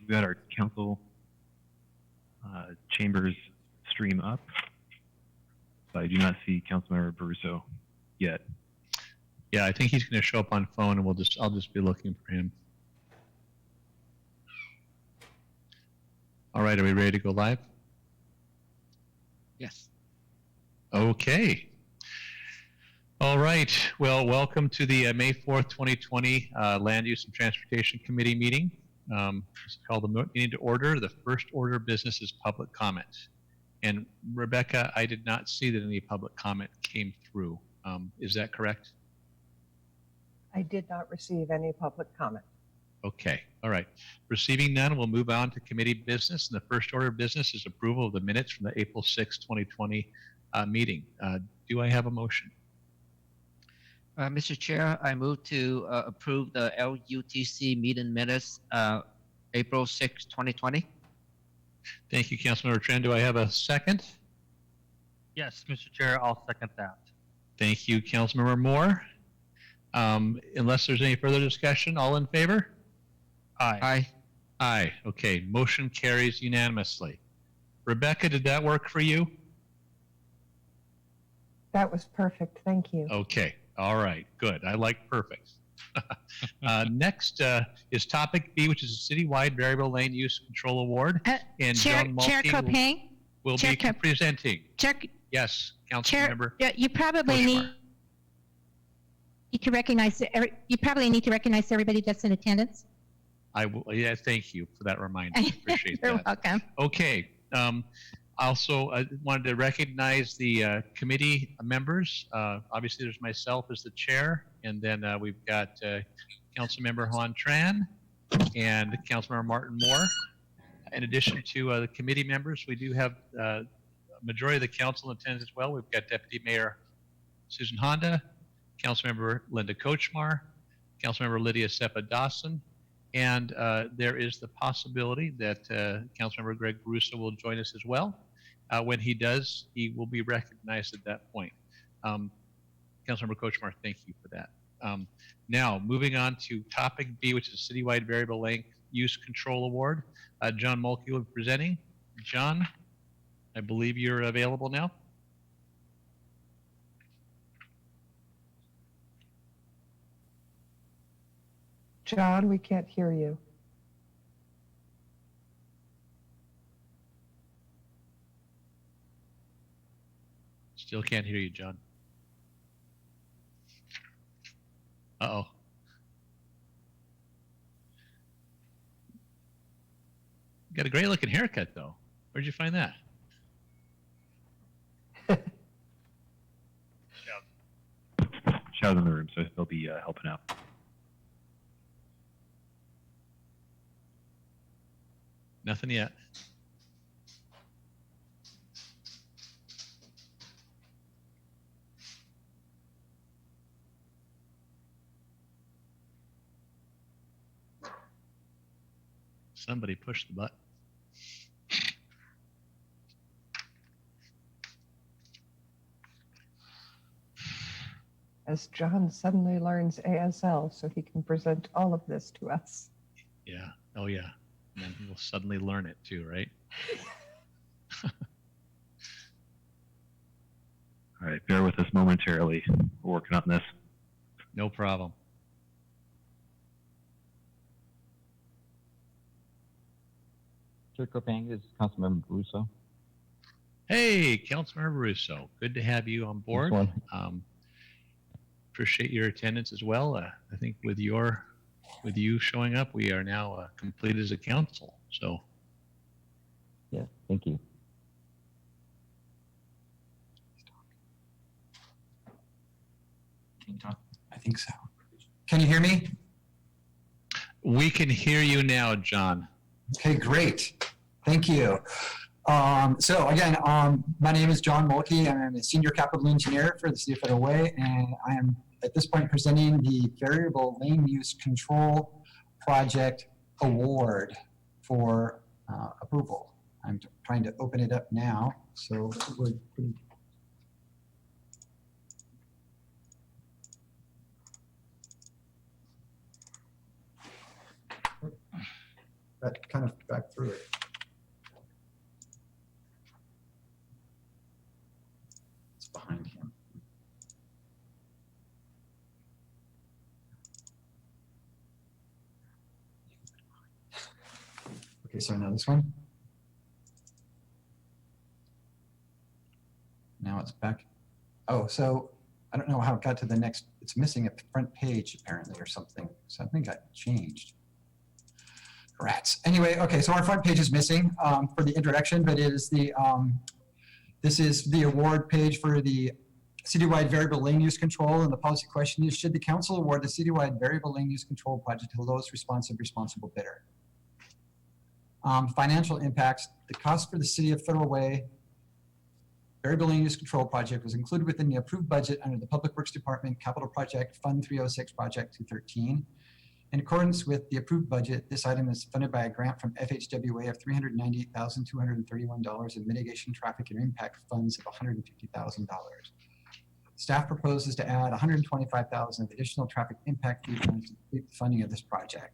we've got our council chambers stream up, but I do not see Councilmember Baruso yet. Yeah, I think he's going to show up on phone, and I'll just be looking for him. All right, are we ready to go live? Yes. Okay. All right. Well, welcome to the May 4th, 2020 Land Use and Transportation Committee meeting. It's called the meeting to order. The first order of business is public comment. And Rebecca, I did not see that any public comment came through. Is that correct? I did not receive any public comment. Okay. All right. Receiving none, we'll move on to committee business. And the first order of business is approval of the minutes from the April 6, 2020 meeting. Do I have a motion? Mr. Chair, I move to approve the LUTC meeting minutes April 6, 2020. Thank you, Councilmember Tran. Do I have a second? Yes, Mr. Chair, I'll second that. Thank you, Councilmember Moore. Unless there's any further discussion, all in favor? Aye. Aye. Aye. Okay, motion carries unanimously. Rebecca, did that work for you? That was perfect. Thank you. Okay. All right. Good. I like perfect. Next is topic B, which is a citywide variable lane use control award. And Chair John Mulkey Copang will Chair be presenting. Chair, Yes, Chair, Councilmember. you probably need to recognize. You probably need to recognize everybody that's in attendance. I will. Yeah, thank you for that reminder. Appreciate You're that. welcome. Okay. Also, I wanted to recognize the committee members. Obviously, there's myself as the chair, and then we've got Councilmember Han Tran and Councilmember Martin Moore. In addition to the committee members, we do have a majority of the council in attendance as well. We've got Deputy Mayor Susan Honda, Councilmember Linda Kochmar, Councilmember Lydia Seppa-Dawson, and there is the possibility that Councilmember Greg Baruso will join us as well. When he does, he will be recognized at that point. Councilmember Kochmar, thank you for that. Now, moving on to topic B, which is Citywide Variable Length Use Control Award. John Mulkey will be presenting. John, I believe you're available now. John, we can't hear you. Still can't hear you, John. Uh-oh. Got a great looking haircut, though. Where'd you find that? Shadow's in the room, so they'll be helping out. Nothing yet. Somebody pushed the button. As John suddenly learns ASL so he can present all of this to us. Yeah. Oh, yeah. And then we'll suddenly learn it too, right? All right, bear with us momentarily. We're working on this. No problem. Chair Copang, this is Councilmember Baruso. Hey, Councilmember Russo. Good to have you on board. Appreciate your attendance as well. I think with you showing up, we are now complete as a council. So, Yeah, thank you. Can you talk? I think so. Can you hear me? we can hear you now, John. Okay, great. Thank you. So again, my name is John Mulkey. I'm a senior capital engineer for the City of Federal Way, and I am at this point presenting the Variable Lane Use Control Project Award for approval. I'm trying to open it up now. So we're got kind of back through it. It's behind him. Okay, so now this one. Now it's back. Oh, so I don't know how it got to the next. It's missing a front page apparently or something. Something got changed. Rats. Anyway, okay, so our front page is missing for the introduction, but it is the this is the award page for the citywide variable land use control, and the policy question is: should the council award the citywide variable land use control project to the lowest responsible bidder? Financial impacts: the cost for the City of Federal Way variable land use control project was included within the approved budget under the Public Works Department Capital Project Fund 306 Project 213. In accordance with the approved budget, this item is funded by a grant from FHWA of $398,231 and mitigation traffic and impact funds of $150,000. Staff proposes to add $125,000 of additional traffic impact fee funds to complete the funding of this project.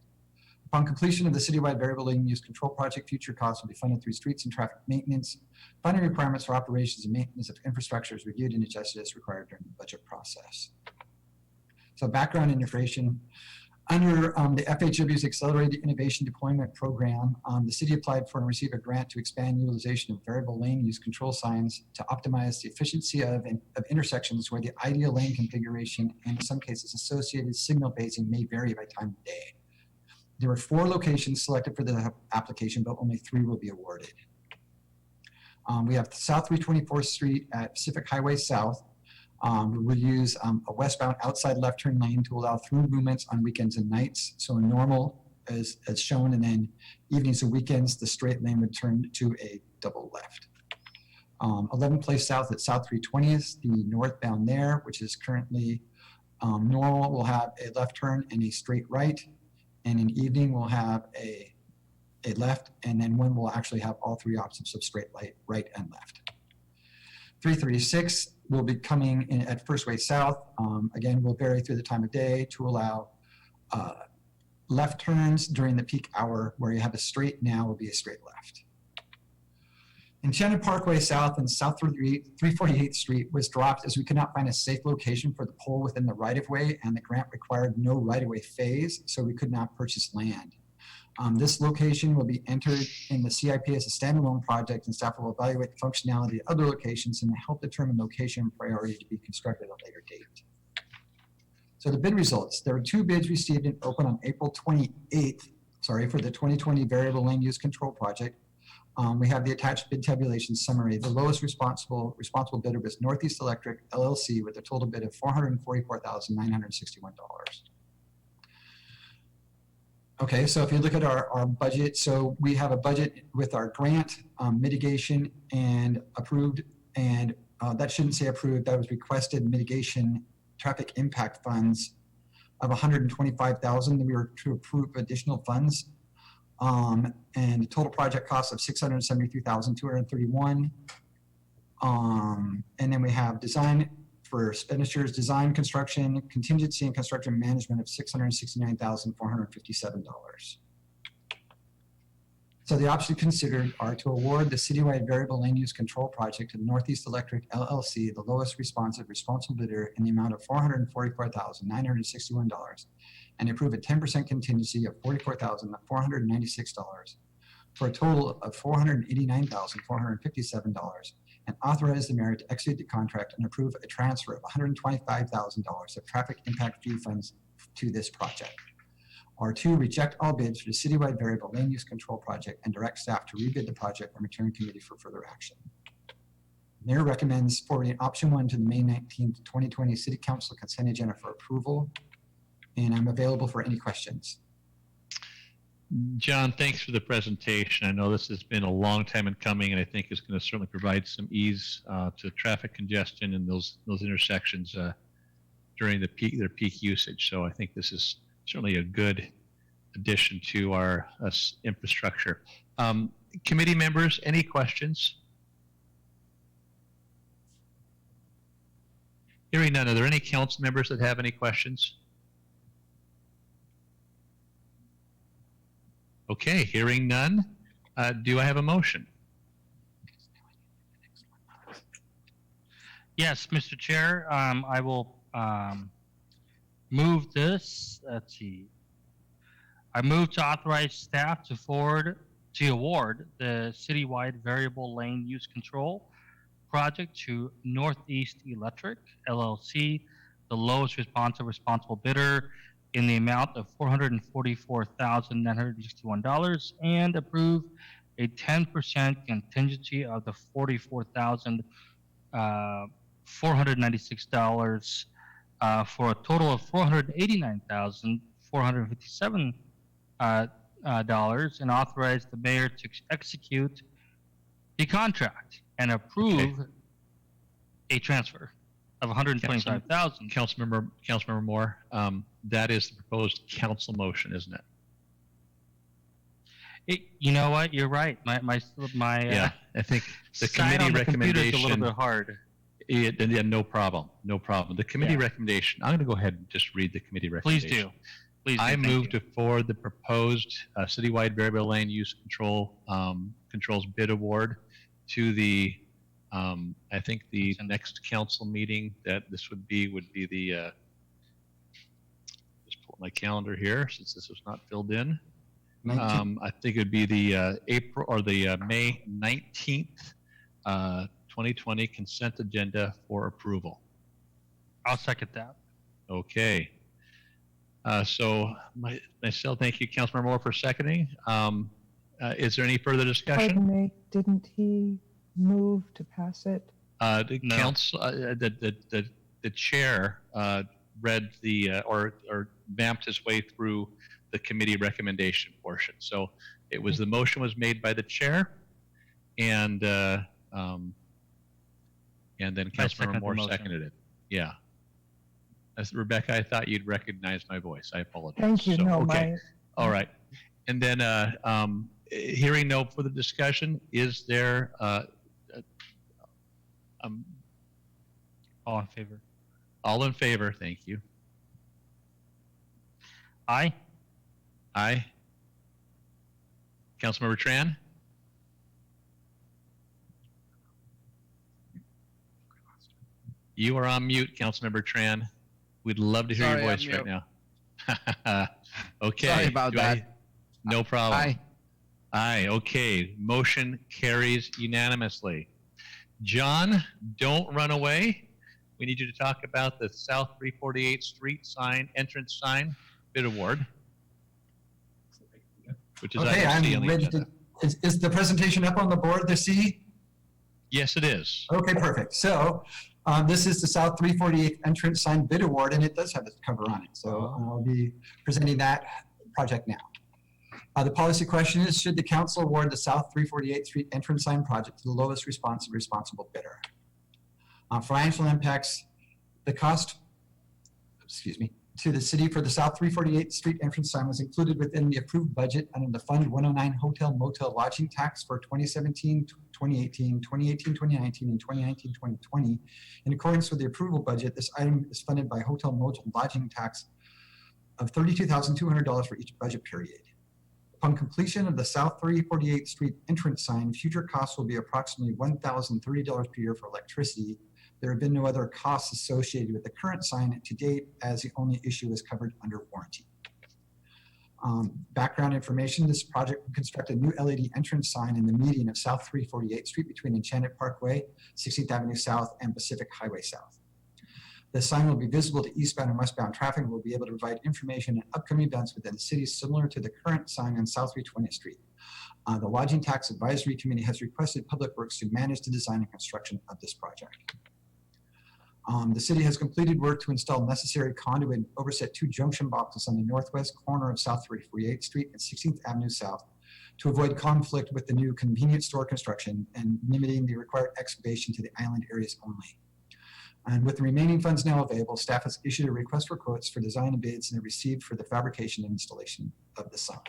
Upon completion of the citywide variable land use control project, future costs will be funded through streets and traffic maintenance. Funding requirements for operations and maintenance of infrastructure is reviewed and adjusted as required during the budget process. So background information. Under the FHW's Accelerated Innovation Deployment Program, the city applied for and received a grant to expand utilization of variable lane use control signs to optimize the efficiency of intersections where the ideal lane configuration and in some cases associated signal phasing may vary by time of day. There were 4 locations selected for the application, but only 3 will be awarded. We have South 324th Street at Pacific Highway South. We will use a westbound outside left turn lane to allow through movements on weekends and nights. So normal as shown, and then evenings and weekends, the straight lane would turn to a double left. 11th Place South at South 320th, the northbound there, which is currently normal, will have a left turn and a straight right. And in evening, we'll have a left, and then one will actually have all 3 options of straight right and left. 336 will be coming in at First Way South. Again, will vary through the time of day to allow left turns during the peak hour. Where you have a straight now will be a straight left. Enchanted Parkway South and South 348th Street was dropped as we could not find a safe location for the pole within the right-of-way, and the grant required no right-of-way phase, so we could not purchase land. This location will be entered in the CIP as a standalone project, and staff will evaluate the functionality of other locations and help determine location priority to be constructed at a later date. So the bid results: there were 2 bids received and open on April 28th, for the 2020 variable land use control project. We have the attached bid tabulation summary. The lowest responsible bidder was Northeast Electric LLC with a total bid of $444,961. Okay, so if you look at our budget, so we have a budget with our grant, mitigation, and approved, and that shouldn't say approved, that was requested mitigation traffic impact funds of $125,000. We were to approve additional funds. And the total project cost of $673,231. And then we have design for expenditures, design, construction, contingency, and construction management of $669,457. So the options considered are to award the citywide variable land use control project to Northeast Electric LLC, the lowest responsible bidder, in the amount of $444,961, and approve a 10% contingency of $44,496 for a total of $489,457, and authorize the mayor to execute the contract and approve a transfer of $125,000 of traffic impact fee funds to this project. Or 2, reject all bids for the citywide variable land use control project and direct staff to rebid the project and return committee for further action. Mayor recommends forwarding option 1 to the May 19th, 2020 City Council consent agenda for approval, and I'm available for any questions. John, thanks for the presentation. I know this has been a long time in coming, and I think it's going to certainly provide some ease to traffic congestion in those intersections during their peak usage. So I think this is certainly a good addition to our infrastructure. Committee members, any questions? Hearing none, are there any council members that have any questions? Okay, hearing none, do I have a motion? Yes, Mr. Chair, I will move this. Let's see. I move to authorize staff to award the citywide variable lane use control project to Northeast Electric LLC, the lowest responsible bidder, in the amount of $444,961, and approve a 10% contingency of the $44,496 for a total of $489,457 and authorize the mayor to execute the contract and approve a transfer of $125,000. Councilmember Moore, that is the proposed council motion, isn't it? You know what? You're right. My Yeah, I think the side committee on the computer is a recommendation. little bit hard. Yeah, no problem. The committee Yeah. recommendation, I'm going to go ahead and just read the committee recommendation. Please do. Please do. I Thank move you. to forward the proposed citywide variable land use controls bid award to the, I think the next council meeting that this would be the, just pull up my calendar here since this was not filled in. 19. I think it would be the April or the May 19th, 2020 consent agenda for approval. I'll second that. Okay. So myself, thank you, Councilmember Moore, for seconding. Is there any further discussion? Pardon me, didn't he move to pass it? The No. council, the chair read the or vamped his way through the committee recommendation portion. So it was the motion was made by the chair, and then second Councilmember the Moore motion. seconded it. Yeah. Rebecca, I thought you'd recognize my voice. I apologize. Thank you, So, no, okay. my, All right. And then hearing no further discussion, is there All in favor? all in favor? Thank you. Aye. Aye. Councilmember Tran? You are on mute, Councilmember Tran. We'd love to hear Sorry, your I'm voice right mute. now. Okay. Sorry about do I- that. No problem. Aye. Aye, okay. Motion carries unanimously. John, don't run away. We need you to talk about the South 348th Street entrance sign bid award, which is Okay, item C on I'm the ready agenda. to, is the presentation up on the board there, C? Yes, it is. Okay, perfect. So this is the South 348th entrance sign bid award, and it does have its cover on it. So I'll be presenting that project now. The policy question is, should the council award the South 348th Street entrance sign project to the lowest responsible bidder? Financial impacts, the cost, to the city for the South 348th Street entrance sign was included within the approved budget under the Fund 109 Hotel Motel Lodging Tax for 2017, 2018, 2018, 2019, and 2019, 2020. In accordance with the approval budget, this item is funded by Hotel Motel Lodging Tax of $32,200 for each budget period. Upon completion of the South 348th Street entrance sign, future costs will be approximately $1,030 per year for electricity. There have been no other costs associated with the current sign to date, as the only issue is covered under warranty. Background information, this project will construct a new LED entrance sign in the median of South 348th Street between Enchanted Parkway, 16th Avenue South, and Pacific Highway South. The sign will be visible to eastbound and westbound traffic and will be able to provide information on upcoming events within the city similar to the current sign on South 320th Street. The Lodging Tax Advisory Committee has requested Public Works to manage the design and construction of this project. The city has completed work to install necessary conduit and overset 2 junction boxes on the northwest corner of South 348th Street and 16th Avenue South to avoid conflict with the new convenience store construction and limiting the required excavation to the island areas only. And with the remaining funds now available, staff has issued a request for quotes for design and bids and received for the fabrication and installation of the sign.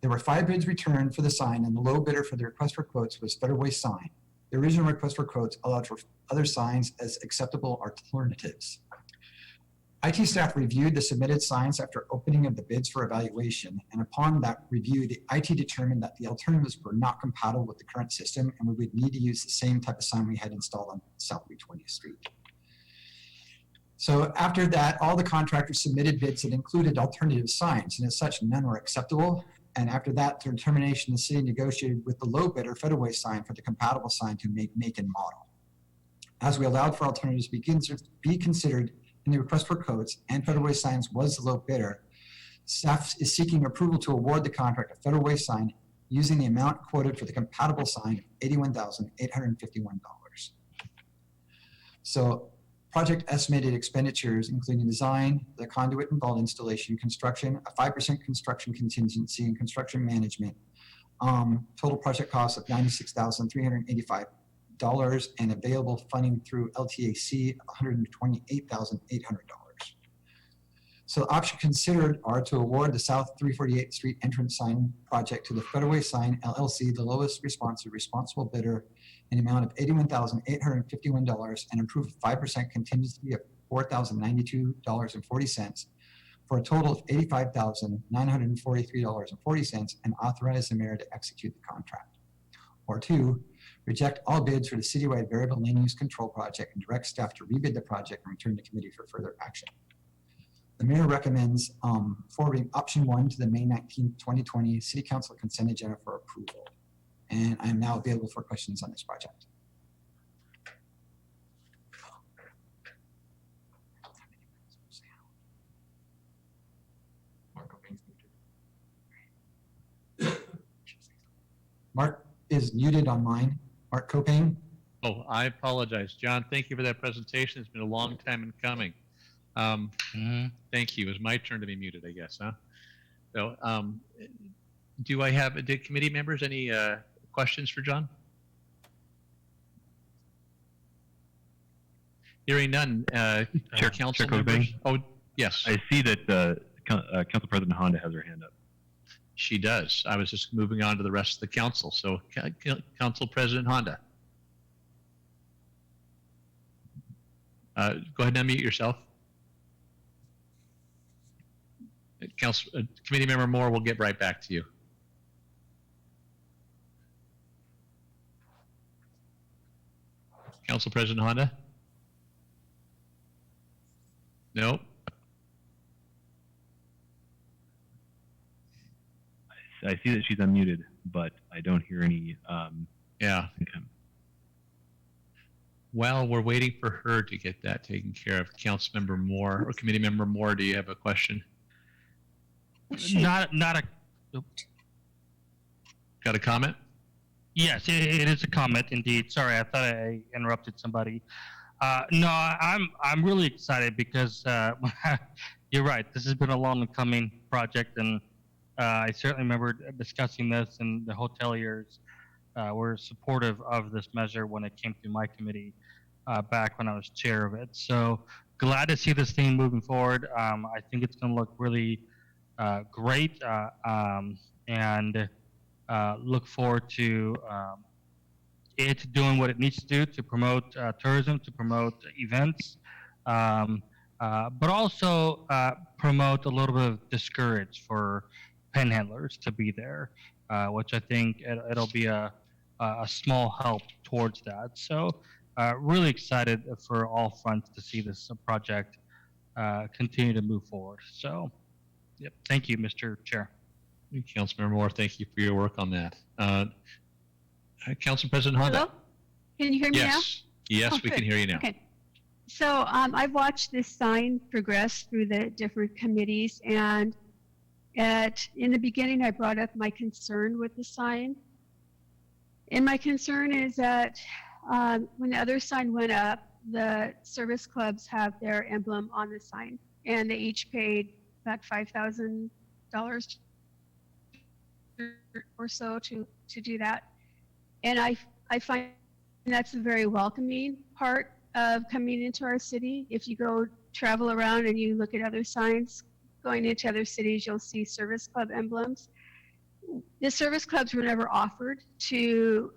There were 5 bids returned for the sign, and the low bidder for the request for quotes was Better Way Sign. The original request for quotes allowed for other signs as acceptable alternatives. IT staff reviewed the submitted signs after opening of the bids for evaluation, and upon that review, the IT determined that the alternatives were not compatible with the current system, and we would need to use the same type of sign we had installed on South 320th Street. So after that, all the contractors submitted bids that included alternative signs, and as such, none were acceptable. And after that determination, the city negotiated with the low bidder Federal Way sign for the compatible sign to make and model. As we allowed for alternatives to be considered in the request for quotes, and Federal Way Signs was the low bidder, staff is seeking approval to award the contract to Federal Way Sign using the amount quoted for the compatible sign of $81,851. So project estimated expenditures, including design, the conduit and vault installation, construction, a 5% construction contingency, and construction management. Total project cost of $96,385 and available funding through LTAC of $128,800. So the options considered are to award the South 348th Street entrance sign project to the Federal Way Sign LLC, the lowest responsible bidder, in the amount of $81,851, and approve a 5% contingency of $4,092.40 for a total of $85,943.40, and authorize the mayor to execute the contract. Or 2, reject all bids for the citywide variable land use control project and direct staff to rebid the project and return to committee for further action. The mayor recommends forwarding option 1 to the May 19, 2020 City Council consent agenda for approval. And I am now available for questions on this project. Mark is muted on mine. Mark Copang. Oh, I apologize. John, thank you for that presentation. It's been a long time in coming. Thank you. It was my turn to be muted, I guess, huh? So, did committee members any questions for John? Hearing none, council members. Oh, yes. I see that Council President Honda has her hand up. She does. I was just moving on to the rest of the council. So, Council President Honda. Go ahead and unmute yourself. Committee Member Moore, we'll get right back to you. Council President Honda? No. I see that she's unmuted, but I don't hear any. Yeah. While we're waiting for her to get that taken care of, Councilmember Moore or Committee Member Moore, do you have a question? Not a. Got a comment? Yes, it is a comment indeed. Sorry, I thought I interrupted somebody. No, I'm really excited because you're right. This has been a long coming project, and I certainly remember discussing this, and the hoteliers were supportive of this measure when it came through my committee back when I was chair of it. So glad to see this thing moving forward. I think it's going to look really great, and look forward to it doing what it needs to do to promote tourism, to promote events, but also promote a little bit of discourage for panhandlers to be there, which I think it'll be a small help towards that. So really excited for all fronts to see this project continue to move forward. So, yep, thank you, Mr. Chair. Councilmember Moore, thank you for your work on that. Council President Honda. Hello? Can you hear me now? Yes. Yes, Oh, we can good. hear you now. Okay. So I've watched this sign progress through the different committees, and in the beginning, I brought up my concern with the sign. And my concern is that when the other sign went up, the service clubs have their emblem on the sign, and they each paid about $5,000 or so to do that. And I find that's a very welcoming part of coming into our city. If you go travel around and you look at other signs going into other cities, you'll see service club emblems. The service clubs were never offered to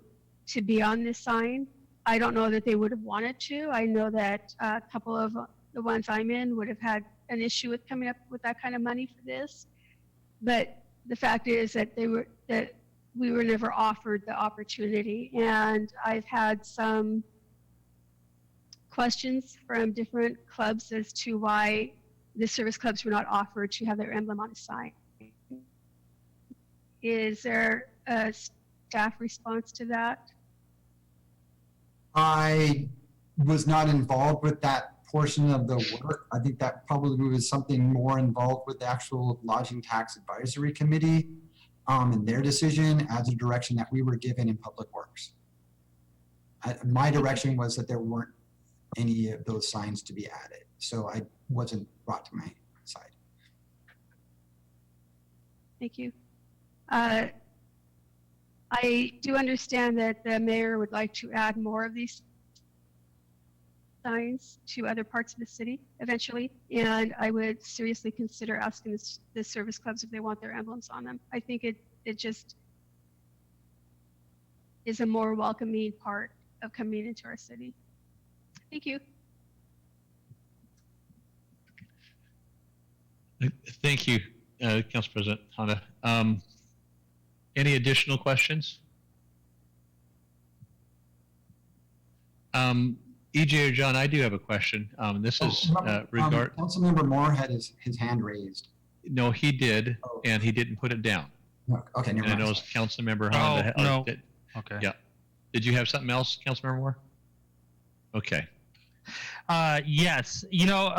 be on this sign. I don't know that they would have wanted to. I know that a couple of the ones I'm in would have had an issue with coming up with that kind of money for this. But the fact is that we were never offered the opportunity. And I've had some questions from different clubs as to why the service clubs were not offered to have their emblem on a sign. Is there a staff response to that? I was not involved with that portion of the work. I think that probably was something more involved with the actual Lodging Tax Advisory Committee and their decision as a direction that we were given in Public Works. My direction was that there weren't any of those signs to be added, so I wasn't brought to my side. Thank you. I do understand that the mayor would like to add more of these signs to other parts of the city eventually, and I would seriously consider asking the service clubs if they want their emblems on them. I think it just is a more welcoming part of coming into our city. Thank you. Thank you, Council President Honda. Any additional questions? EJ or John, I do have a question. This is regard. Councilmember Moore had his hand raised. No, he did, and he didn't put it down. No, okay, never And I mind. know it's Councilmember Honda. Oh, no. Did, Okay. yeah. Did you have something else, Councilmember Moore? Okay. Yes. You know,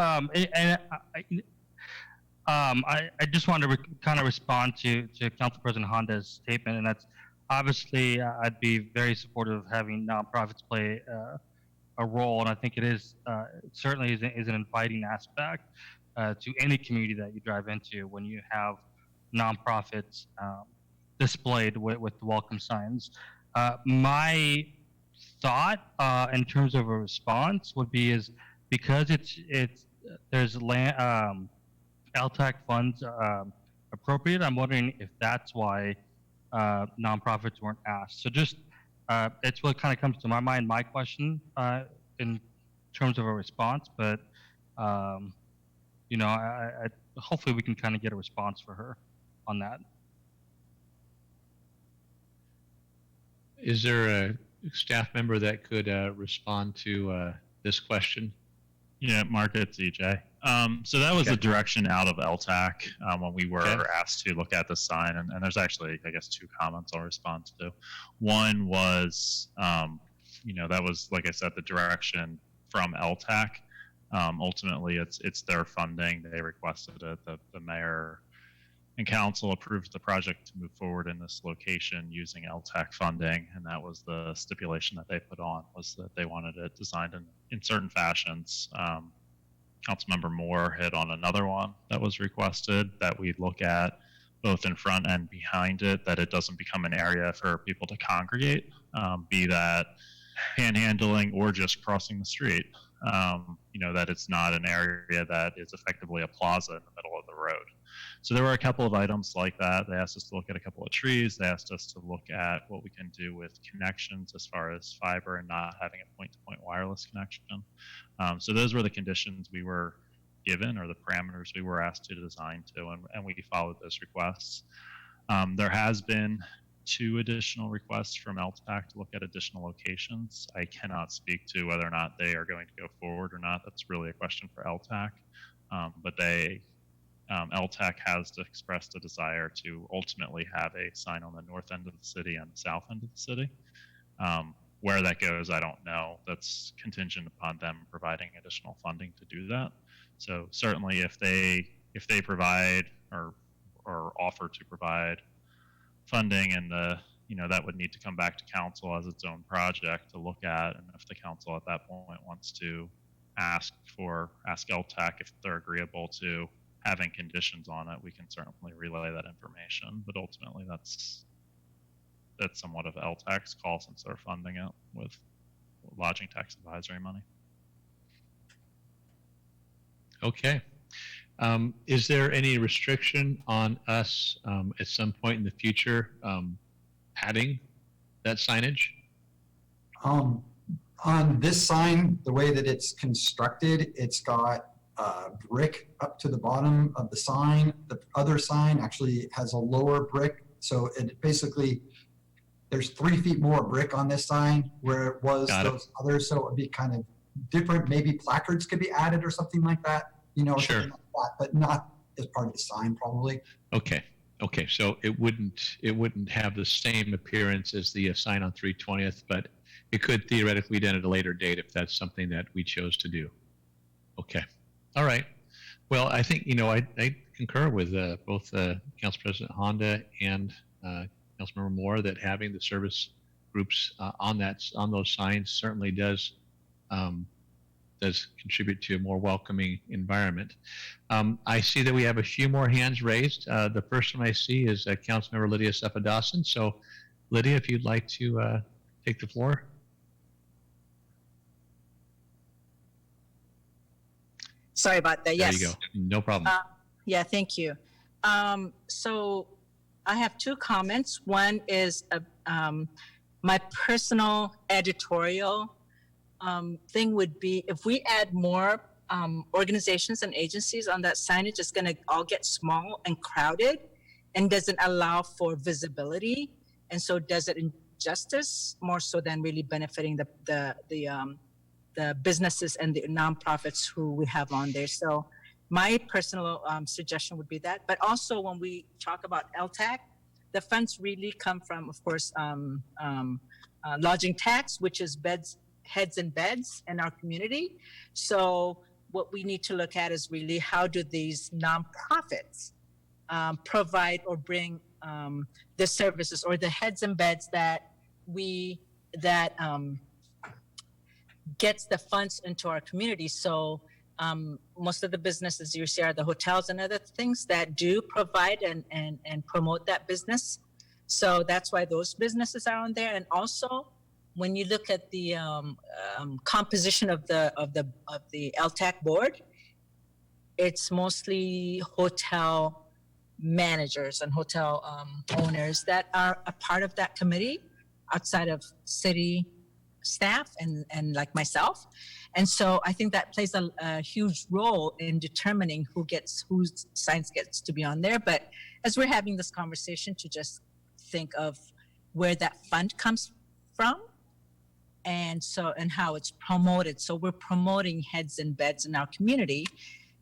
I just wanted to kind of respond to Council President Honda's statement, and that's obviously I'd be very supportive of having nonprofits play a role, and I think it is certainly is an inviting aspect to any community that you drive into when you have nonprofits displayed with the welcome signs. My thought in terms of a response would be is because there's land. LTAC funds appropriate. I'm wondering if that's why nonprofits weren't asked. So just it's what kind of comes to my mind. My question in terms of a response, but you know, I hopefully we can kind of get a response for her on that. Is there a staff member that could respond to this question? Yeah, Mark, it's EJ. So that was the direction out of LTAC when we were asked to look at the sign, and there's actually, I guess, two comments I'll respond to. One was, you know, that was, like I said, the direction from LTAC. Ultimately, it's their funding. They requested it. The mayor and council approved the project to move forward in this location using LTAC funding, and that was the stipulation that they put on, was that they wanted it designed in certain fashions. Councilmember Moore hit on another one that was requested, that we look at both in front and behind it, that it doesn't become an area for people to congregate, be that panhandling or just crossing the street. You know, that it's not an area that is effectively a plaza in the middle of the road. So there were a couple of items like that. They asked us to look at a couple of trees. They asked us to look at what we can do with connections as far as fiber and not having a point-to-point wireless connection. So those were the conditions we were given, or the parameters we were asked to design to, and we followed those requests. There has been 2 additional requests from LTAC to look at additional locations. I cannot speak to whether or not they are going to go forward or not. That's really a question for LTAC. But LTAC has expressed a desire to ultimately have a sign on the north end of the city and the south end of the city. Where that goes, I don't know. That's contingent upon them providing additional funding to do that. So certainly, if they provide or offer to provide funding, and that would need to come back to council as its own project to look at, and if the council at that point wants to ask LTAC if they're agreeable to having conditions on it, we can certainly relay that information. But ultimately, that's somewhat of LTAC's call, since they're funding it with lodging tax advisory money. Okay. Is there any restriction on us at some point in the future adding that signage? On this sign, the way that it's constructed, it's got brick up to the bottom of the sign. The other sign actually has a lower brick. So it basically, there's 3 feet more brick on this sign where it was those others. So it would be kind of different. Maybe placards could be added or something like that, you know, Sure. something like that, but not as part of the sign probably. Okay. Okay. So it wouldn't have the same appearance as the sign on 320th, but it could theoretically be done at a later date if that's something that we chose to do. Okay. All right. Well, I think, you know, I concur with both Council President Honda and Councilmember Moore that having the service groups on those signs certainly does contribute to a more welcoming environment. I see that we have a few more hands raised. The first one I see is Councilmember Lydia Cephedasan. So, Lydia, if you'd like to take the floor. Sorry about that. Yes. There you go. No problem. Yeah, thank you. So I have 2 comments. One is my personal editorial thing would be if we add more organizations and agencies on that signage, it's going to all get small and crowded and doesn't allow for visibility. And so does it injustice more so than really benefiting the businesses and the nonprofits who we have on there. So my personal suggestion would be that. But also when we talk about LTAC, the funds really come from, of course, lodging tax, which is heads and beds in our community. So what we need to look at is really how do these nonprofits provide or bring the services or the heads and beds that gets the funds into our community. So most of the businesses you see are the hotels and other things that do provide and promote that business. So that's why those businesses are on there. And also, when you look at the composition of the LTAC board, it's mostly hotel managers and hotel owners that are a part of that committee outside of city staff and like myself. And so I think that plays a huge role in determining whose signs gets to be on there. But as we're having this conversation, to just think of where that fund comes from and how it's promoted. So we're promoting heads and beds in our community.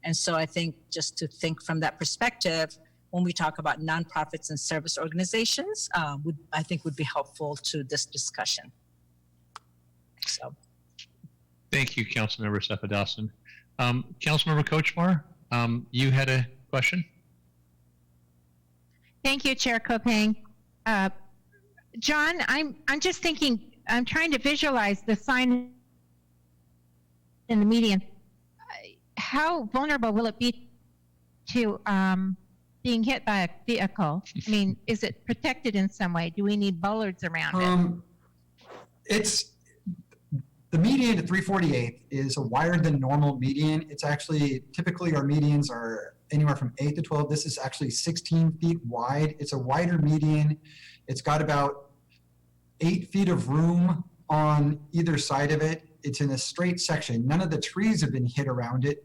And so I think just to think from that perspective, when we talk about nonprofits and service organizations, I think would be helpful to this discussion. So, Thank you, Councilmember Cephedasan. Councilmember Kochmar, you had a question? Thank you, Chair Kopang. John, I'm just thinking, I'm trying to visualize the sign in the median. How vulnerable will it be to being hit by a vehicle? I mean, is it protected in some way? Do we need bollards around it? The median to 348 is a wider than normal median. It's actually, typically our medians are anywhere from 8 to 12. This is actually 16 feet wide. It's a wider median. It's got about 8 feet of room on either side of it. It's in a straight section. None of the trees have been hit around it.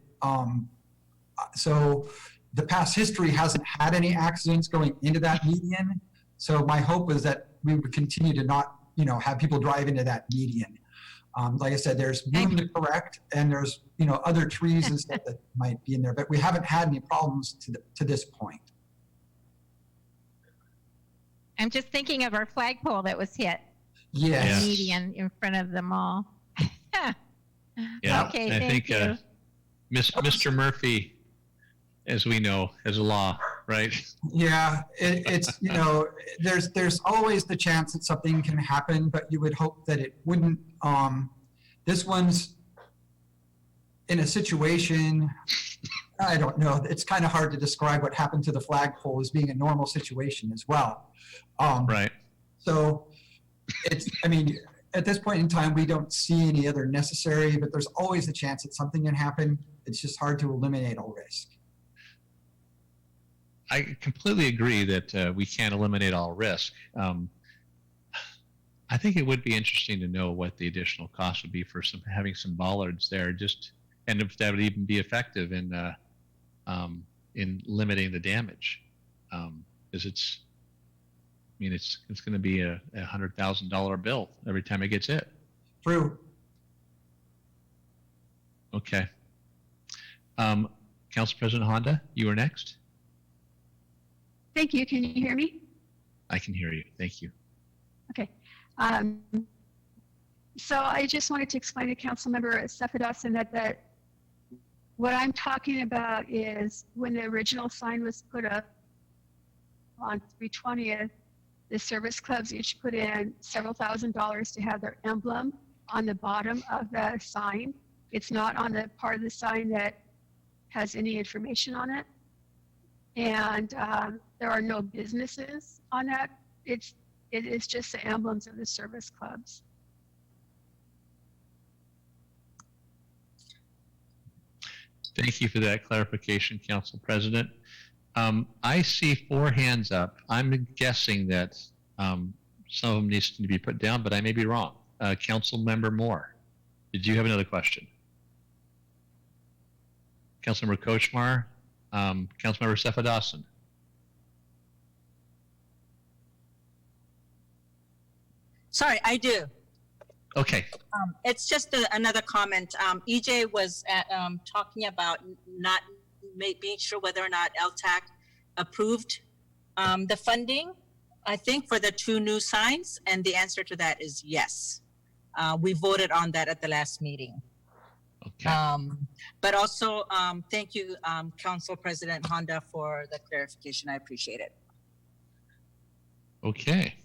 So the past history hasn't had any accidents going into that median. So my hope is that we would continue to not, have people drive into that median. Like I said, there's room to correct, and there's other trees and stuff that might be in there, but we haven't had any problems to this point. I'm just thinking of our flagpole that was hit. Yes. The median in front of the mall. Yeah. Okay, I thank think you. Mr. Murphy, as we know, has a law, right? Yeah, it's there's always the chance that something can happen, but you would hope that it wouldn't. This one's in a situation, I don't know, it's kind of hard to describe what happened to the flagpole as being a normal situation as well. Right. So at this point in time, we don't see any other necessary, but there's always a chance that something can happen. It's just hard to eliminate all risk. I completely agree that we can't eliminate all risk. I think it would be interesting to know what the additional cost would be for having some bollards there, and if that would even be effective in limiting the damage, because it's going to be a $100,000 bill every time it gets hit. True. Okay. Council President Honda, you are next. Thank you. Can you hear me? I can hear you. Thank you. Okay. So I just wanted to explain to Councilmember Cephadosson that what I'm talking about is when the original sign was put up on 3/20th, the service clubs each put in several $1,000s to have their emblem on the bottom of the sign. It's not on the part of the sign that has any information on it. And there are no businesses on that. It is just the emblems of the service clubs. Thank you for that clarification, Council President. I see 4 hands up. I'm guessing that some of them needs to be put down, but I may be wrong. Council Member Moore, did you have another question? Councilmember Kochmar, Councilmember Cephadosson. Sorry, I do. Okay. It's just another comment. EJ was talking about not being sure whether or not LTAC approved the funding, I think, for the 2 new signs, and the answer to that is yes. We voted on that at the last meeting. Okay. But also, thank you, Council President Honda, for the clarification. I appreciate it. Okay.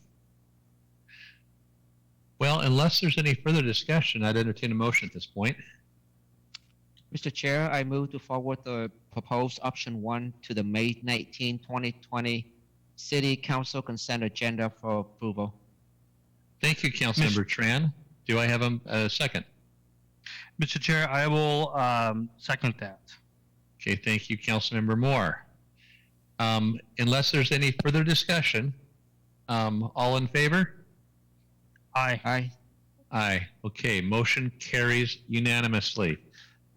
Well, unless there's any further discussion, I'd entertain a motion at this point. Mr. Chair, I move to forward the proposed option 1 to the May 19, 2020 City Council consent agenda for approval. Thank you, Councilmember Tran. Do I have a second? Mr. Chair, I will second that. Okay, thank you, Councilmember Moore. Unless there's any further discussion, all in favor? Aye. Aye. Aye. Okay, motion carries unanimously.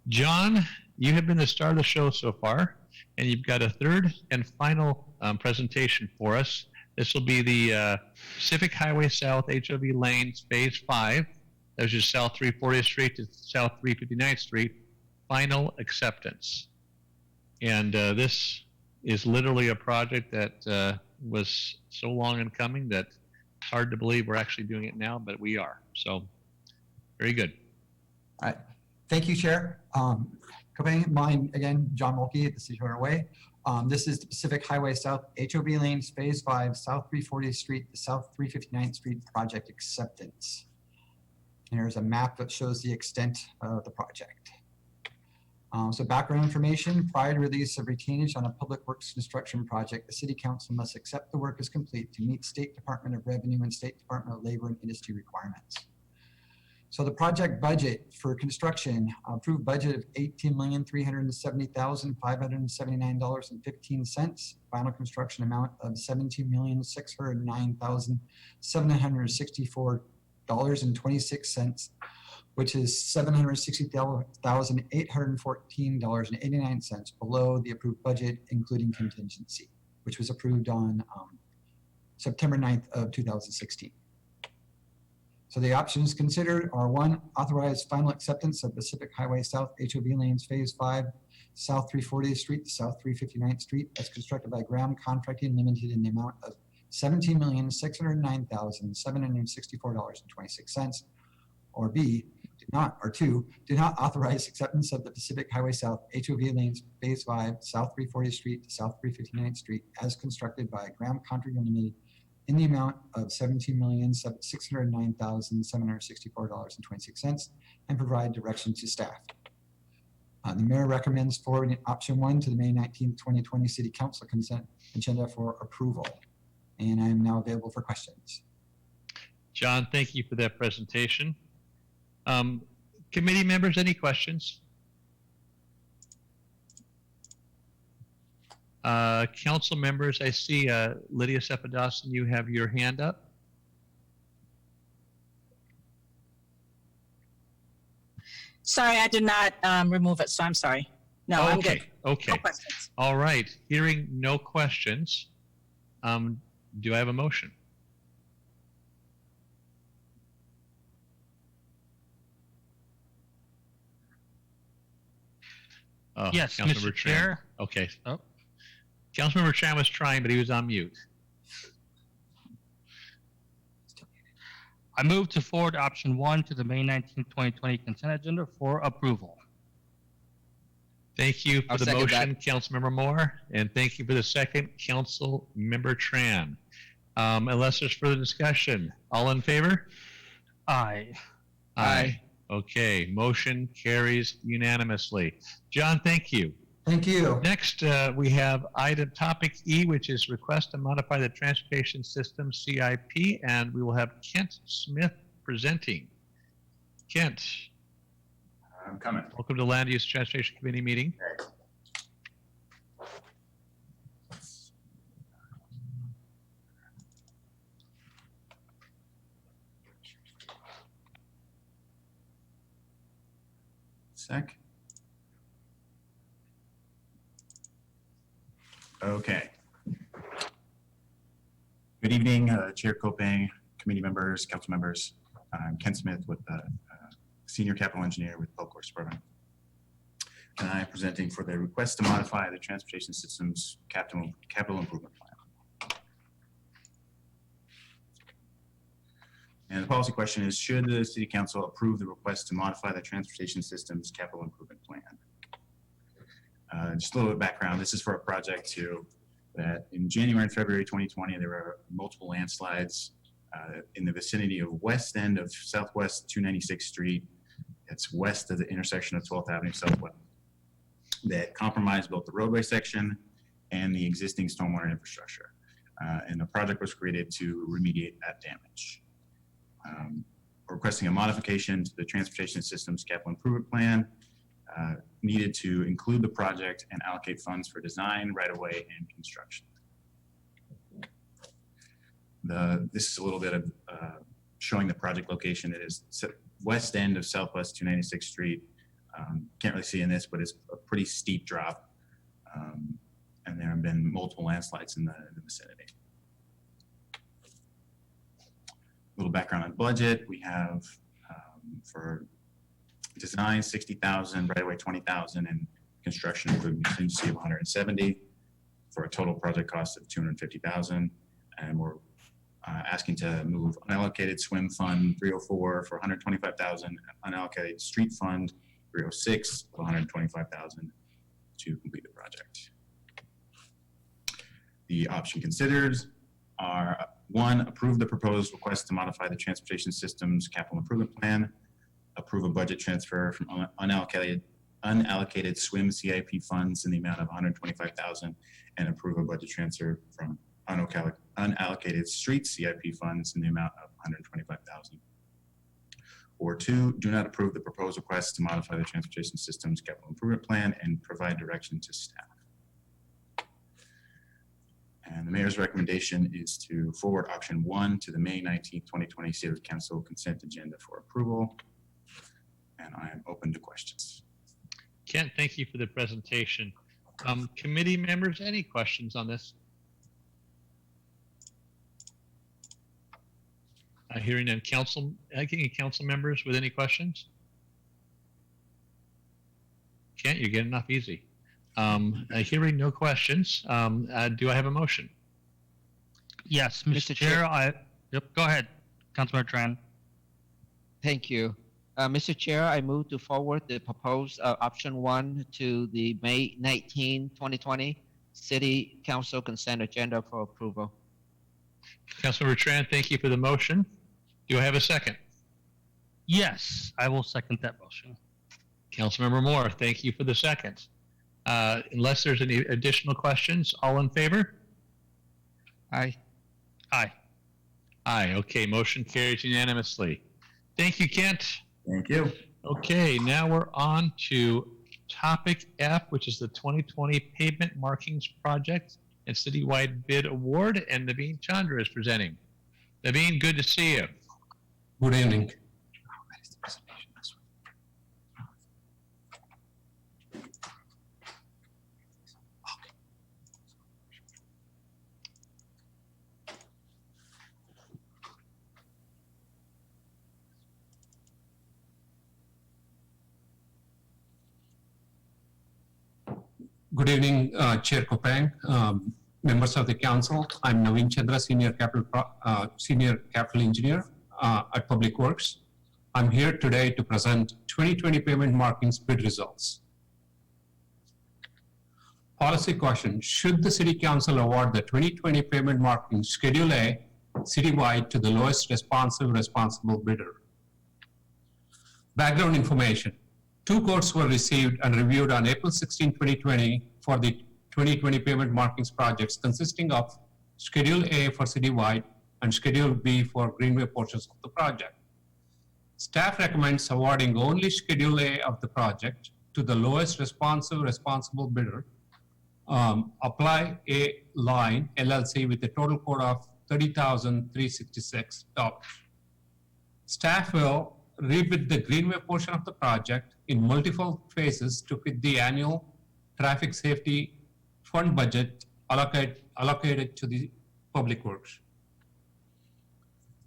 John, you have been the star of the show so far, and you've got a third and final presentation for us. This will be the Pacific Highway South HOV Lanes Phase 5. That was just South 340th Street to South 359th Street, final acceptance. And this is literally a project that was so long in coming that it's hard to believe we're actually doing it now, but we are. So, very good. All right. Thank you, Chair. Mine again, John Mulkey at the City of Way. This is the Pacific Highway South HOV Lanes Phase 5, South 340th Street to South 359th Street project acceptance. And here's a map that shows the extent of the project. So background information, prior to release of retainage on a public works construction project, the City Council must accept the work is complete to meet State Department of Revenue and State Department of Labor and Industry requirements. So the project budget for construction, approved budget of $18,370,579.15. Final construction amount of $17,609,764.26, which is $760,814.89 below the approved budget, including contingency, which was approved on September 9th of 2016. So the options considered are: 1, authorize final acceptance of Pacific Highway South HOV Lanes Phase 5, South 340th Street to South 359th Street as constructed by Graham Contracting Limited in the amount of $17,609,764.26, or B, or 2, do not authorize acceptance of the Pacific Highway South HOV Lanes Phase 5, South 340th Street to South 359th Street as constructed by Graham Contracting Limited in the amount of $17,609,764.26 and provide direction to staff. The mayor recommends forwarding option 1 to the May 19th, 2020 City Council consent agenda for approval. And I am now available for questions. John, thank you for that presentation. Committee members, any questions? Council members, I see Lydia Cephadosson, you have your hand up. Sorry, I did not remove it, so I'm sorry. No, I'm good. Okay. No questions. All right. Hearing no questions, do I have a motion? Yes, Councilmember Mr. Tran. Chair. Okay. Oh. Councilmember Tran was trying, but he was on mute. I move to forward option 1 to the May 19, 2020 consent agenda for approval. Thank you for I'll the second motion, Councilmember Moore, and thank you for the second, Councilmember Tran. Unless there's further discussion, all in favor? Aye. Aye. Okay, motion carries unanimously. John, thank you. Thank you. Next, we have item topic E, which is request to modify the transportation system CIP, and we will have Kent Smith presenting. Kent, I'm coming. welcome to Land Use Transportation Committee meeting. Sec. Okay. Good evening, Chair Kopang, committee members, council members. I'm Ken Smith, with Senior Capital Engineer with Pelcor Suburban. And I'm presenting for the request to modify the Transportation Systems Capital Improvement Plan. And the policy question is, should the City Council approve the request to modify the Transportation Systems Capital Improvement Plan? Just a little bit of background. This is for a project that in January and February 2020, there were multiple landslides in the vicinity of west end of Southwest 296th Street. It's west of the intersection of 12th Avenue Southwest, that compromised both the roadway section and the existing stormwater infrastructure. And the project was created to remediate that damage. We're requesting a modification to the Transportation Systems Capital Improvement Plan needed to include the project and allocate funds for design, right-of-way, and construction. This is a little bit of showing the project location. It is west end of Southwest 296th Street. Can't really see in this, but it's a pretty steep drop. And there have been multiple landslides in the vicinity. A little background on budget. We have for design 60,000, right away 20,000, and construction including contingency of 170 for a total project cost of 250,000. And we're asking to move unallocated swim fund 304 for 125,000, unallocated street fund 306 for 125,000 to complete the project. The option considered are: 1, approve the proposed request to modify the Transportation Systems Capital Improvement Plan, approve a budget transfer from unallocated swim CIP funds in the amount of 125,000, and approve a budget transfer from unallocated street CIP funds in the amount of 125,000. Or 2, do not approve the proposed request to modify the Transportation Systems Capital Improvement Plan and provide direction to staff. And the mayor's recommendation is to forward option 1 to the May 19, 2020 City Council consent agenda for approval. And I am open to questions. Kent, thank you for the presentation. Committee members, any questions on this? Hearing none. Any council members with any questions? Kent, you're getting off easy. Hearing no questions, do I have a motion? Yes, Mr. Chair. Yep, go ahead, Councilmember Tran. Thank you. Mr. Chair, I move to forward the proposed option 1 to the May 19, 2020 City Council consent agenda for approval. Councilmember Tran, thank you for the motion. Do I have a second? Yes, I will second that motion. Councilmember Moore, thank you for the second. Unless there's any additional questions, all in favor? Aye. Aye. Aye. Okay, motion carries unanimously. Thank you, Kent. Thank you. Okay, now we're on to topic F, which is the 2020 Pavement Markings Project and Citywide Bid Award, and Naveen Chandra is presenting. Naveen, good to see you. Good evening. Good evening, Chair Kopang, members of the council. I'm Naveen Chandra, Senior Capital Engineer at Public Works. I'm here today to present 2020 payment markings bid results. Policy question: should the City Council award the 2020 payment marking Schedule A citywide to the lowest responsible bidder? Background information: 2 quotes were received and reviewed on April 16, 2020 for the 2020 payment markings projects consisting of Schedule A for citywide and Schedule B for greenway portions of the project. Staff recommends awarding only Schedule A of the project to the lowest responsible bidder. Apply a line LLC with a total quote of $30,366. Staff will rebid the greenway portion of the project in multiple phases to fit the annual traffic safety fund budget allocated to the Public Works.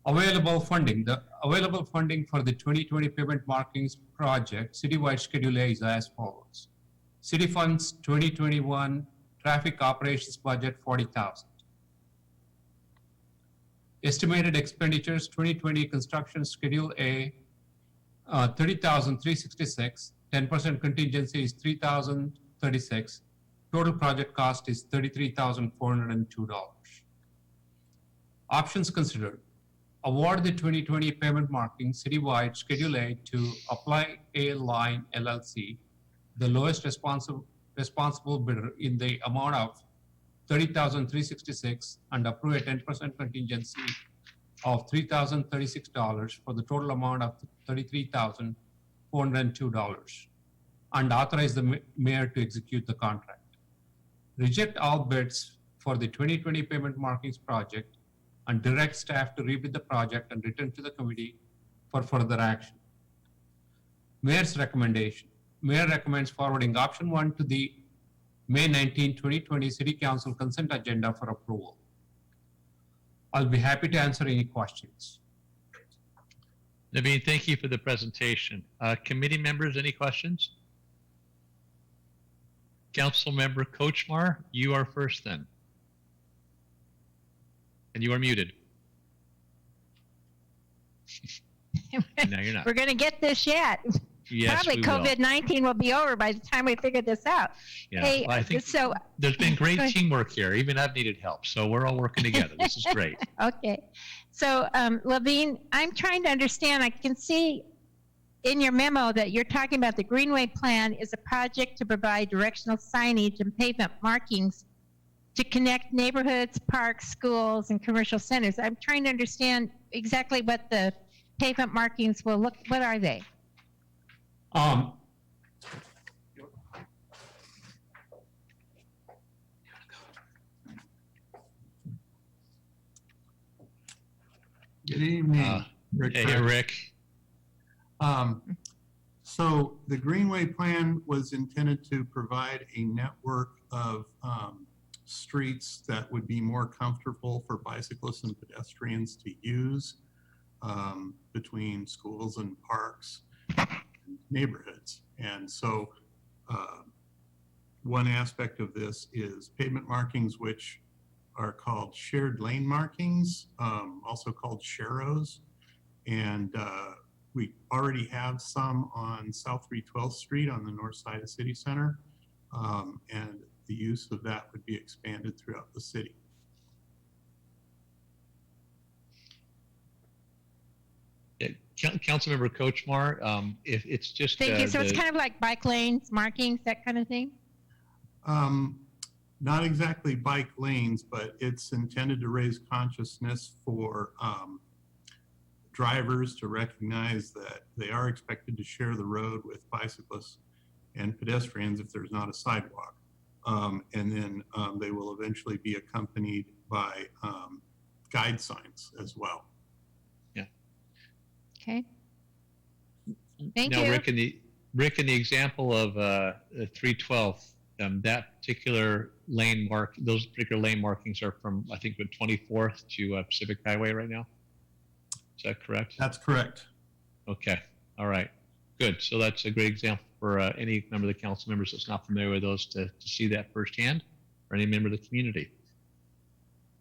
Available funding. The available funding for the 2020 payment markings project citywide Schedule A is as follows. City funds 2021 traffic operations budget $40,000. Estimated expenditures 2020 construction Schedule A $30,366. 10% contingency is $3,036. Total project cost is $33,402. Options considered: award the 2020 payment marking citywide Schedule A to Apply A Line LLC, the lowest responsible bidder, in the amount of $30,366 and approve a 10% contingency of $3,036 for the total amount of $33,402 and authorize the mayor to execute the contract. Reject all bids for the 2020 payment markings project and direct staff to rebid the project and return to the committee for further action. Mayor's recommendation. Mayor recommends forwarding option 1 to the May 19, 2020 City Council consent agenda for approval. I'll be happy to answer any questions. Naveen, thank you for the presentation. Committee members, any questions? Council Member Kochmar, you are first then. And you are muted. No, you're not. We're going to get this yet. Yes, Probably we will. COVID-19 will be over by the time we figure this out. Yeah, Hey, well, I think so there's been great Go ahead. teamwork here. Even I've needed help, so we're all working together. This is great. Okay. So, Levine, I'm trying to understand. I can see in your memo that you're talking about the Greenway Plan is a project to provide directional signage and pavement markings to connect neighborhoods, parks, schools, and commercial centers. I'm trying to understand exactly what the pavement markings will look. What are they? Good evening, Rick. Hey, Rick. So the Greenway Plan was intended to provide a network of streets that would be more comfortable for bicyclists and pedestrians to use between schools and parks and neighborhoods. And so one aspect of this is pavement markings, which are called shared lane markings, also called sharrows. And we already have some on South 312th Street on the north side of City Center. And the use of that would be expanded throughout the city. Yeah, Councilmember Kochmar, if it's just Thank you. So it's kind of like bike lanes, markings, that kind of thing? Not exactly bike lanes, but it's intended to raise consciousness for drivers to recognize that they are expected to share the road with bicyclists and pedestrians if there's not a sidewalk. And then they will eventually be accompanied by guide signs as well. Yeah. Okay. Thank now, you. Rick, in the example of 312, that particular lane those particular lane markings are from, I think, the 24th to Pacific Highway right now. Is that correct? That's correct. Okay. All right. Good. So that's a great example for any member of the council members that's not familiar with those to see that firsthand, or any member of the community.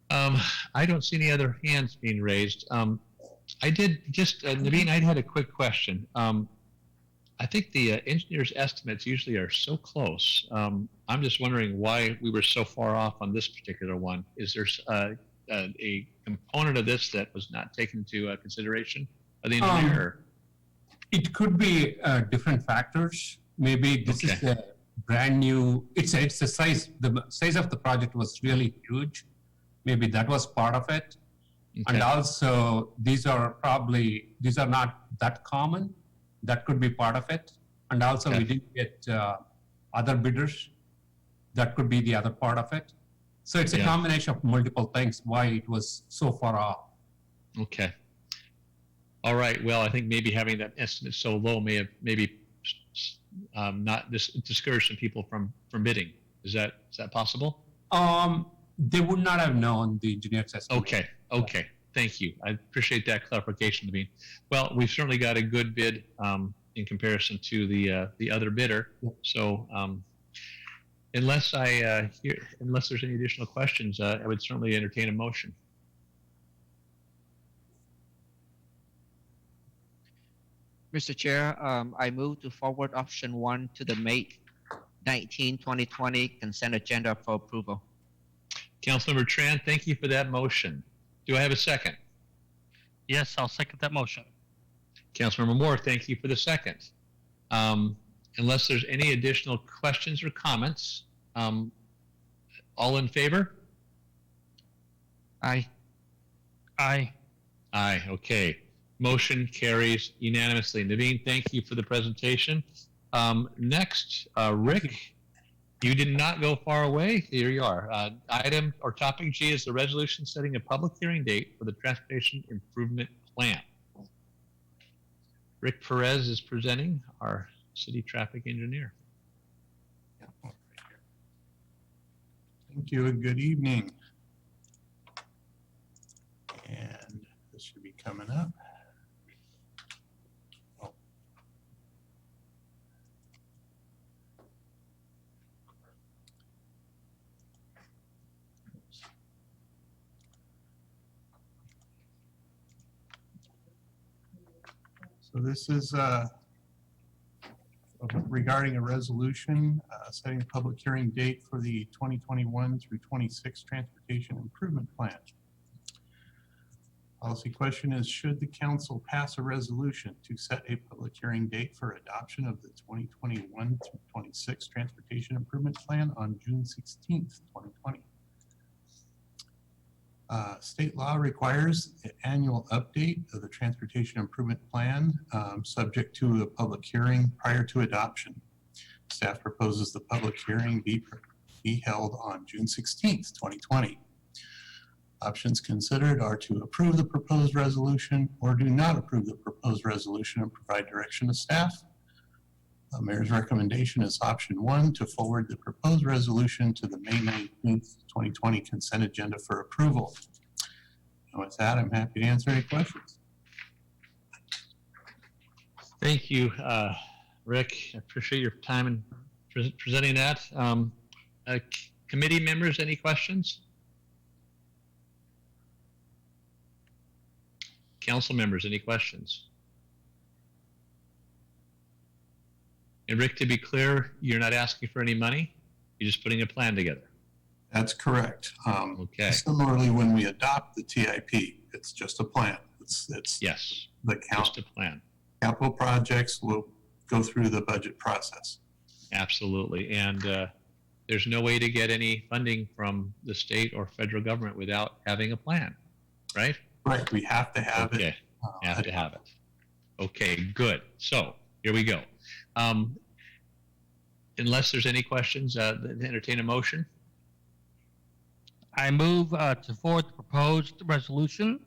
I don't see any other hands being raised. I did just, Naveen, I had a quick question. I think the engineer's estimates usually are so close. I'm just wondering why we were so far off on this particular one. Is there a component of this that was not taken into consideration by the engineer? It could be different factors. Maybe this is a brand new, it's the size of the project was really huge. Maybe that was part of it. And also these are not that common. That could be part of it. And also we didn't get other bidders. That could be the other part of it. So it's a combination of multiple things why it was so far off. Okay. All right. Well, I think maybe having that estimate so low may have not discouraged some people from bidding. Is that possible? They would not have known the engineer's estimate. Okay. Thank you. I appreciate that clarification, Naveen. Well, we've certainly got a good bid in comparison to the other bidder. So unless there's any additional questions, I would certainly entertain a motion. Mr. Chair, I move to forward option 1 to the May 19, 2020 consent agenda for approval. Councilmember Tran, thank you for that motion. Do I have a second? Yes, I'll second that motion. Councilmember Moore, thank you for the second. Unless there's any additional questions or comments, all in favor? Aye. Aye. Aye, okay. Motion carries unanimously. Naveen, thank you for the presentation. Next, Rick, you did not go far away. Here you are. Item or topic G is the resolution setting a public hearing date for the Transportation Improvement Plan. Rick Perez is presenting, our city traffic engineer. Thank you and good evening. And this should be coming up. So this is regarding a resolution setting a public hearing date for the 2021 through 26 Transportation Improvement Plan. Policy question is, should the council pass a resolution to set a public hearing date for adoption of the 2021 through 26 Transportation Improvement Plan on June 16th, 2020? State law requires an annual update of the Transportation Improvement Plan, subject to a public hearing prior to adoption. Staff proposes the public hearing be held on June 16th, 2020. Options considered are to approve the proposed resolution or do not approve the proposed resolution and provide direction to staff. The mayor's recommendation is option 1, to forward the proposed resolution to the May 19th, 2020 consent agenda for approval. And with that, I'm happy to answer any questions. Thank you, Rick. I appreciate your time in presenting that. Committee members, any questions? Council members, any questions? And Rick, to be clear, you're not asking for any money? You're just putting a plan together? That's correct. Okay. Similarly, when we adopt the TIP, it's just a plan. It's yes, just a plan. Capital projects will go through the budget process. Absolutely. And there's no way to get any funding from the state or federal government without having a plan, right? Right. We have to have it. Have to have it. Okay, good. So here we go. Unless there's any questions, entertain a motion. I move to forward the proposed resolution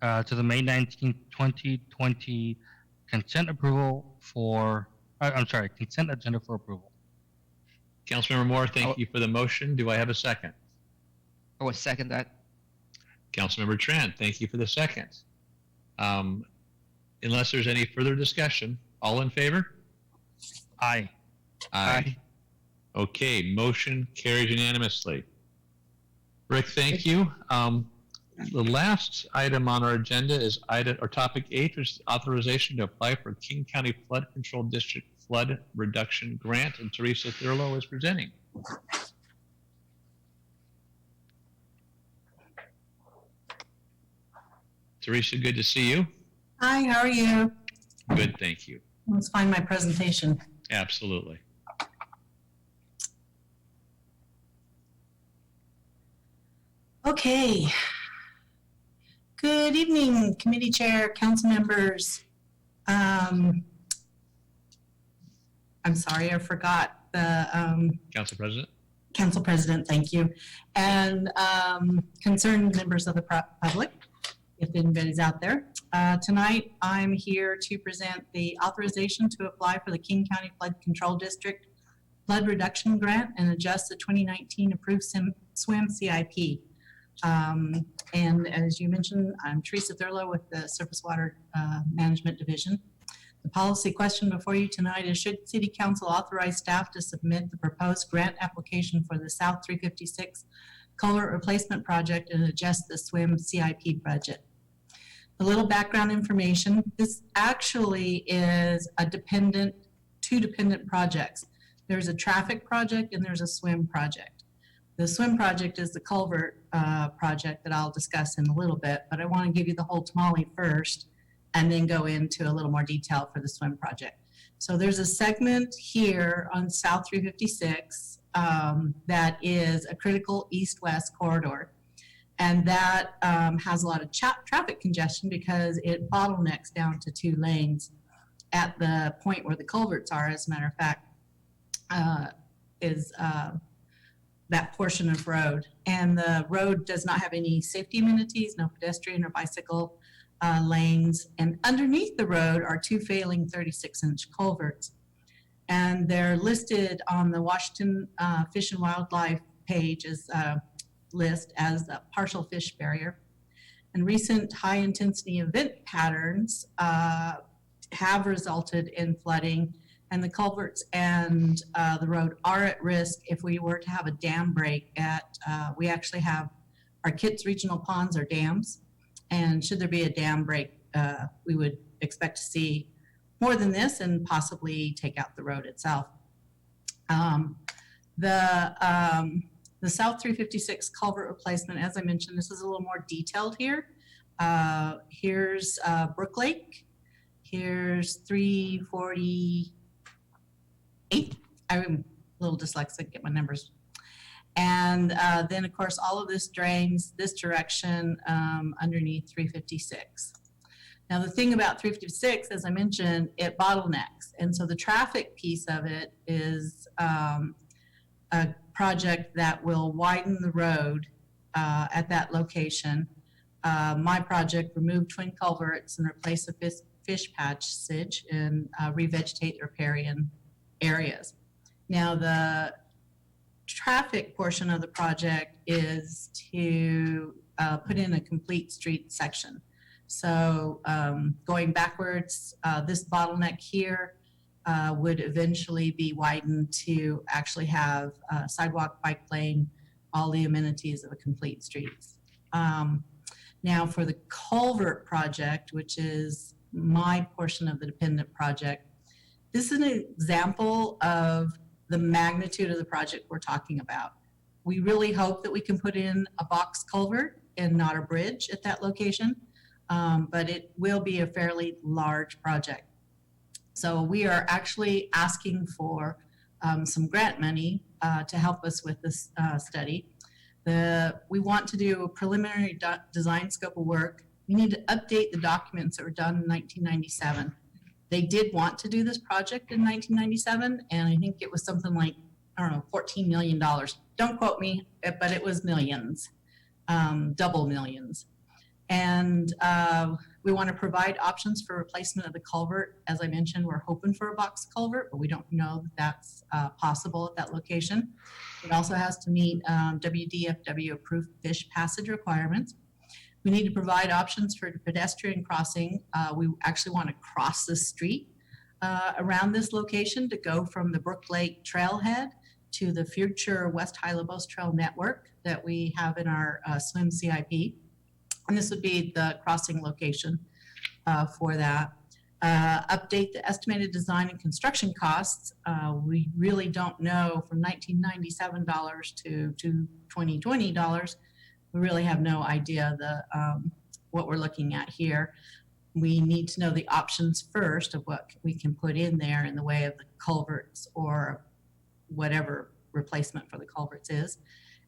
to the May 19, 2020 consent approval for, consent agenda for approval. Councilmember Moore, thank you for the motion. Do I have a second? I would second that. Councilmember Tran, thank you for the second. Unless there's any further discussion, All in favor? Aye. Aye. Okay, motion carries unanimously. Rick, thank you. The last item on our agenda is topic 8, which is authorization to apply for King County Flood Control District Flood Reduction Grant, and Teresa Thurlow is presenting. Teresa, good to see you. Hi, how are you? Good, thank you. Let's find my presentation. Absolutely. Okay. Good evening, committee chair, council members. I'm sorry, I forgot the Council President. council president, thank you. And concerned members of the public, if anybody's out there. Tonight, I'm here to present the authorization to apply for the King County Flood Control District Flood Reduction Grant and adjust the 2019 approved SWIM CIP. And as you mentioned, I'm Teresa Thurlow with the Surface Water Management Division. The policy question before you tonight is, should City Council authorize staff to submit the proposed grant application for the South 356 culvert replacement project and adjust the SWIM CIP budget? A little background information. This actually is two dependent projects. There's a traffic project and there's a SWIM project. The SWIM project is the culvert project that I'll discuss in a little bit, but I want to give you the whole tamale first and then go into a little more detail for the SWIM project. So there's a segment here on South 356 that is a critical east-west corridor. And that has a lot of traffic congestion because it bottlenecks down to 2 lanes at the point where the culverts are. As a matter of fact, is that portion of road. And the road does not have any safety amenities, no pedestrian or bicycle lanes. And underneath the road are 2 failing 36-inch culverts. And they're listed on the Washington Fish and Wildlife page as list as a partial fish barrier. And recent high intensity event patterns have resulted in flooding, and the culverts and the road are at risk if we were to have a dam break at, we actually have our Kitts Regional Ponds are dams, and should there be a dam break, we would expect to see more than this and possibly take out the road itself. The South 356 culvert replacement, as I mentioned, this is a little more detailed here. Here's Brook Lake. Here's 348. I'm a little dyslexic, get my numbers. And then, of course, all of this drains this direction underneath 356. Now, the thing about 356, as I mentioned, it bottlenecks. And so the traffic piece of it is a project that will widen the road at that location. My project, remove twin culverts and replace a fish patchage and revegetate riparian areas. Now, the traffic portion of the project is to put in a complete street section. So going backwards, this bottleneck here would eventually be widened to actually have sidewalk, bike lane, all the amenities of a complete street. Now for the culvert project, which is my portion of the dependent project, this is an example of the magnitude of the project we're talking about. We really hope that we can put in a box culvert and not a bridge at that location, but it will be a fairly large project. So we are actually asking for some grant money to help us with this study. We want to do a preliminary design scope of work. We need to update the documents that were done in 1997. They did want to do this project in 1997, and I think it was something like, I don't know, $14 million. Don't quote me, but it was millions, double millions. And we want to provide options for replacement of the culvert. As I mentioned, we're hoping for a box culvert, but we don't know that that's possible at that location. It also has to meet WDFW approved fish passage requirements. We need to provide options for pedestrian crossing. We actually want to cross the street around this location to go from the Brook Lake Trailhead to the future West High Lobos Trail network that we have in our swim CIP. And this would be the crossing location for that. Update the estimated design and construction costs. We really don't know from $1997 to $2020. We really have no idea what we're looking at here. We need to know the options first of what we can put in there in the way of the culverts or whatever replacement for the culverts is.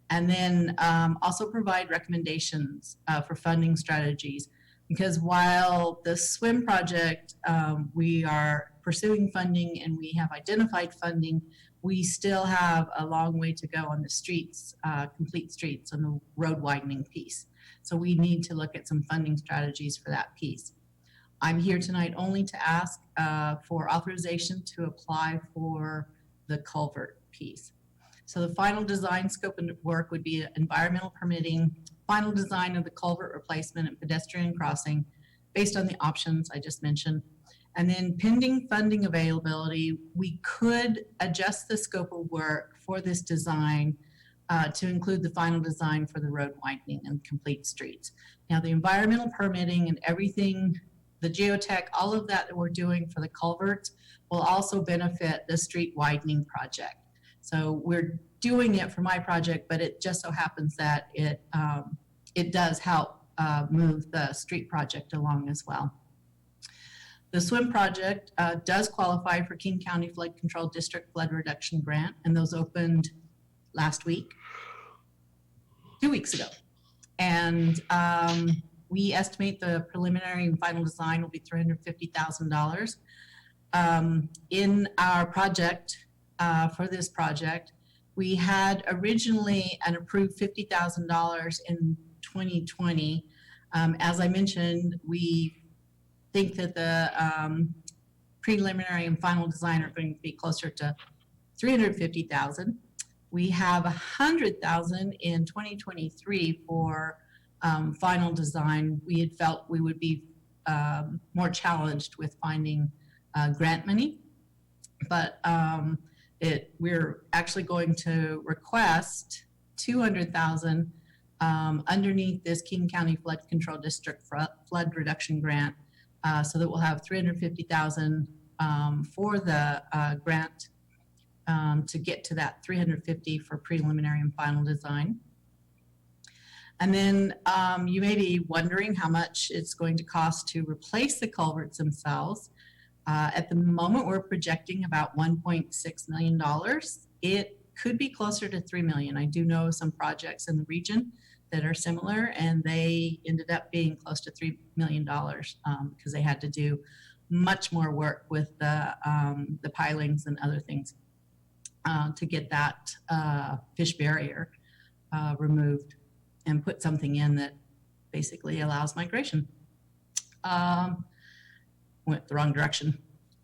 And then also provide recommendations for funding strategies. Because while the swim project, we are pursuing funding and we have identified funding, we still have a long way to go on the streets, complete streets on the road widening piece. So we need to look at some funding strategies for that piece. I'm here tonight only to ask for authorization to apply for the culvert piece. So the final design scope and work would be environmental permitting, final design of the culvert replacement and pedestrian crossing based on the options I just mentioned. And then pending funding availability, we could adjust the scope of work for this design to include the final design for the road widening and complete streets. Now the environmental permitting and everything, the geotech, all of that we're doing for the culverts will also benefit the street widening project. So we're doing it for my project, but it just so happens that it does help move the street project along as well. The swim project does qualify for King County Flood Control District Flood Reduction Grant, and those opened last week, 2 weeks ago. And we estimate the preliminary and final design will be $350,000. In our project, for this project, we had originally an approved $50,000 in 2020. As I mentioned, we think that the preliminary and final design are going to be closer to $350,000. We have $100,000 in 2023 for final design. We had felt we would be more challenged with finding grant money, but we're actually going to request $200,000 underneath this King County Flood Control District Flood Reduction Grant, so that we'll have $350,000 for the grant to get to that $350,000 for preliminary and final design. And then you may be wondering how much it's going to cost to replace the culverts themselves. At the moment, we're projecting about $1.6 million. It could be closer to $3 million. I do know some projects in the region that are similar, and they ended up being close to $3 million because they had to do much more work with the pilings and other things to get that fish barrier removed and put something in that basically allows migration. Went the wrong direction.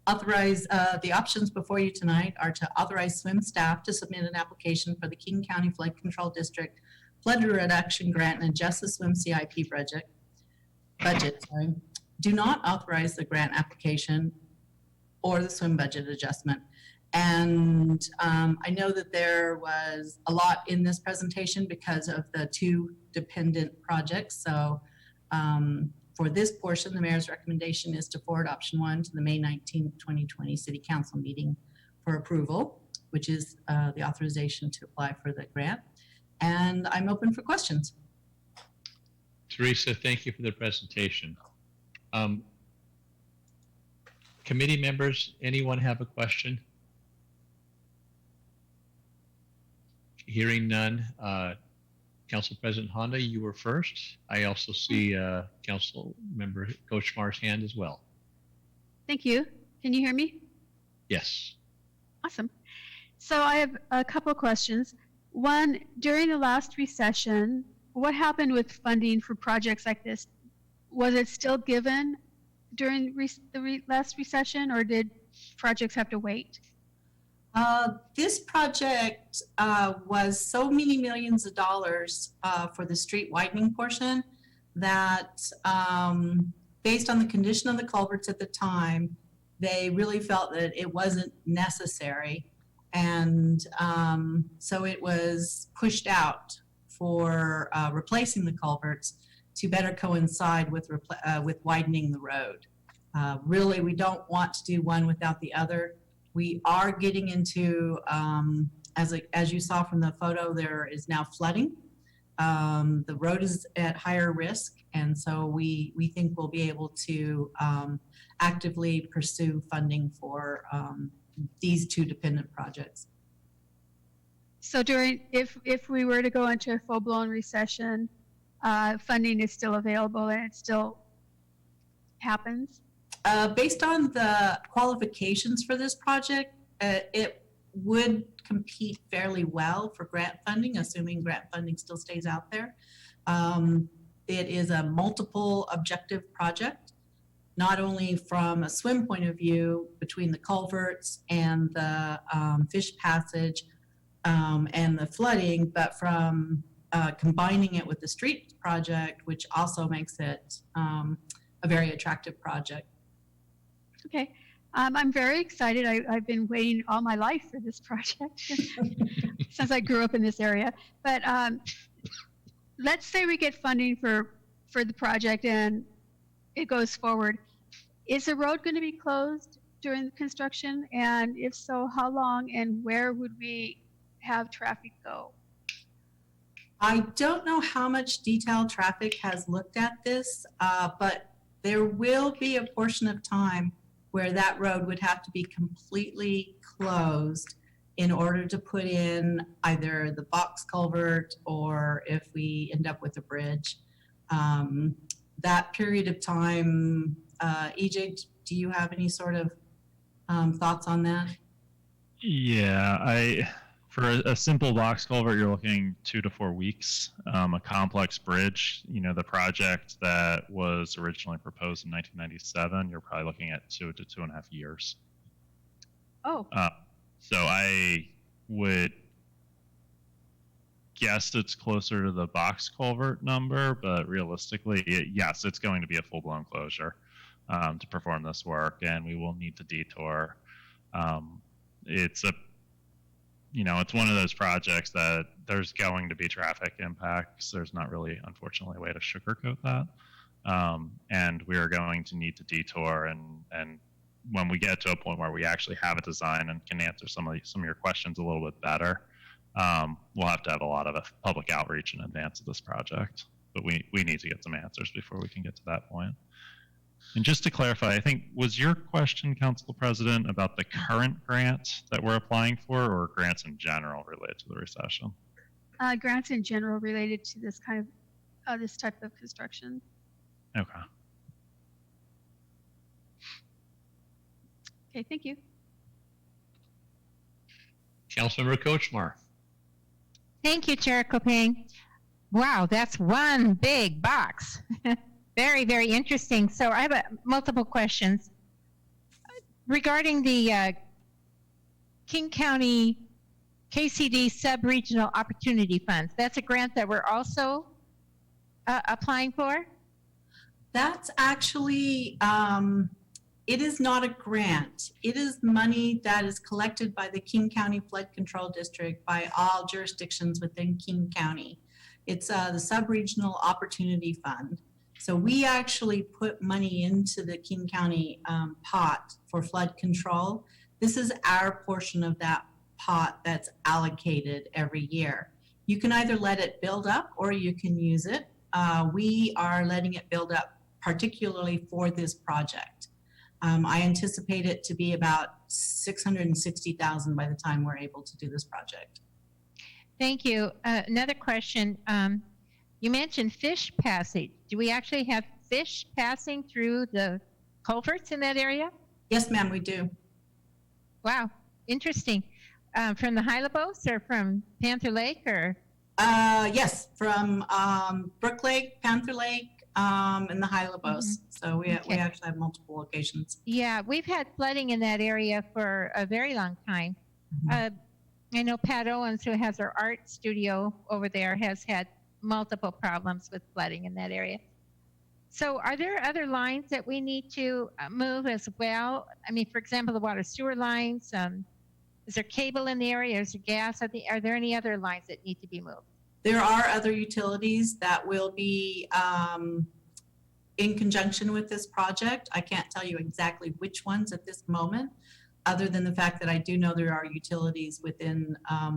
Authorize, the options before you tonight are to authorize swim staff to submit an application for the King County Flood Control District Flood Reduction Grant and adjust the swim CIP budget. Do not authorize the grant application or the swim budget adjustment. And I know that there was a lot in this presentation because of the two dependent projects. So for this portion, the mayor's recommendation is to forward option 1 to the May 19, 2020 City Council meeting for approval, which is the authorization to apply for the grant. And I'm open for questions. Teresa, thank you for the presentation. Committee members, anyone have a question? Hearing none. Council President Honda, you were first. I also see Council Member Kochmar's hand as well. Thank you. Can you hear me? Yes. Awesome. So I have a couple of questions. One, during the last recession, what happened with funding for projects like this? Was it still given during the last recession, or did projects have to wait? This project was so many millions of dollars for the street widening portion that based on the condition of the culverts at the time, they really felt that it wasn't necessary. And so it was pushed out for replacing the culverts to better coincide with widening the road. Really, we don't want to do one without the other. We are getting into, as you saw from the photo, there is now flooding. The road is at higher risk, and so we think we'll be able to actively pursue funding for these two dependent projects. So if we were to go into a full-blown recession, funding is still available and it still happens? Based on the qualifications for this project, it would compete fairly well for grant funding, assuming grant funding still stays out there. It is a multiple objective project, not only from a swim point of view between the culverts and the fish passage and the flooding, but from combining it with the street project, which also makes it a very attractive project. Okay, I'm very excited. I've been waiting all my life for this project since I grew up in this area. But let's say we get funding for the project and it goes forward. Is the road going to be closed during the construction? And if so, how long and where would we have traffic go? I don't know how much detailed traffic has looked at this, but there will be a portion of time where that road would have to be completely closed in order to put in either the box culvert or if we end up with a bridge. That period of time, EJ, do you have any sort of thoughts on that? Yeah, for a simple box culvert, you're looking 2 to 4 weeks. A complex bridge, the project that was originally proposed in 1997, you're probably looking at 2 to 2.5 years. Oh. So I would guess it's closer to the box culvert number, but realistically, yes, it's going to be a full-blown closure to perform this work, and we will need to detour. It's one of those projects that there's going to be traffic impacts. There's not really, unfortunately, a way to sugarcoat that. And we are going to need to detour. And when we get to a point where we actually have a design and can answer some of your questions a little bit better, we'll have to have a lot of public outreach in advance of this project. But we need to get some answers before we can get to that point. And just to clarify, I think, was your question, Council President, about the current grant that we're applying for, or grants in general related to the recession? Grants in general related to this kind of, this type of construction. Okay. Okay, thank you. Councilmember Kochmar. Thank you, Chair Kopang. Wow, that's one big box. Very, very interesting. So I have multiple questions. Regarding the King County KCD Sub-Regional Opportunity Funds, that's a grant that we're also applying for? That's actually, it is not a grant. It is money that is collected by the King County Flood Control District by all jurisdictions within King County. It's the Sub-Regional Opportunity Fund. So we actually put money into the King County pot for flood control. This is our portion of that pot that's allocated every year. You can either let it build up or you can use it. We are letting it build up particularly for this project. I anticipate it to be about $660,000 by the time we're able to do this project. Thank you. Another question. You mentioned fish passage. Do we actually have fish passing through the culverts in that area? Yes, ma'am, we do. Wow, interesting. From the Hylabos or from Panther Lake or? Yes, from Brook Lake, Panther Lake, and the Hylabos. Mm-hmm. So we actually have multiple locations. Yeah, we've had flooding in that area for a very long time. Mm-hmm. I know Pat Owens, who has her art studio over there, has had multiple problems with flooding in that area. So are there other lines that we need to move as well? I mean, for example, the water sewer lines, is there cable in the area? Is there gas? Are there any other lines that need to be moved? There are other utilities that will be in conjunction with this project. I can't tell you exactly which ones at this moment, other than the fact that I do know there are utilities within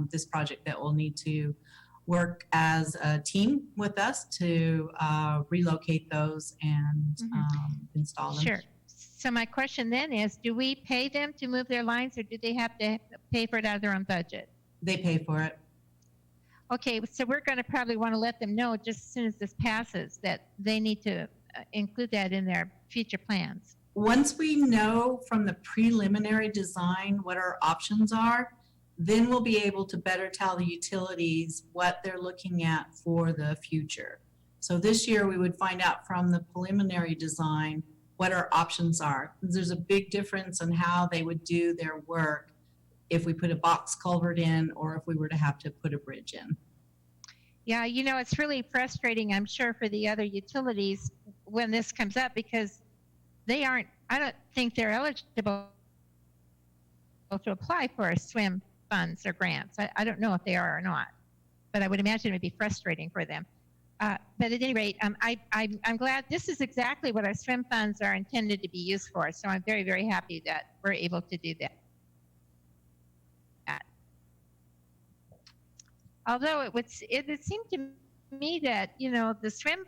this project that will need to work as a team with us to relocate those and install them. Sure. So my question then is, do we pay them to move their lines, or do they have to pay for it out of their own budget? They pay for it. Okay, so we're going to probably want to let them know just as soon as this passes that they need to include that in their future plans. Once we know from the preliminary design what our options are, then we'll be able to better tell the utilities what they're looking at for the future. So this year we would find out from the preliminary design what our options are. There's a big difference in how they would do their work if we put a box culvert in or if we were to have to put a bridge in. Yeah, you know, it's really frustrating, I'm sure, for the other utilities when this comes up, because they aren't, I don't think they're eligible to apply for SWIM funds or grants. I don't know if they are or not, but I would imagine it would be frustrating for them. But at any rate, I'm glad this is exactly what our SWIM funds are intended to be used for. So I'm very, very happy that we're able to do that. Although it would seem to me that, you know, the SWIM,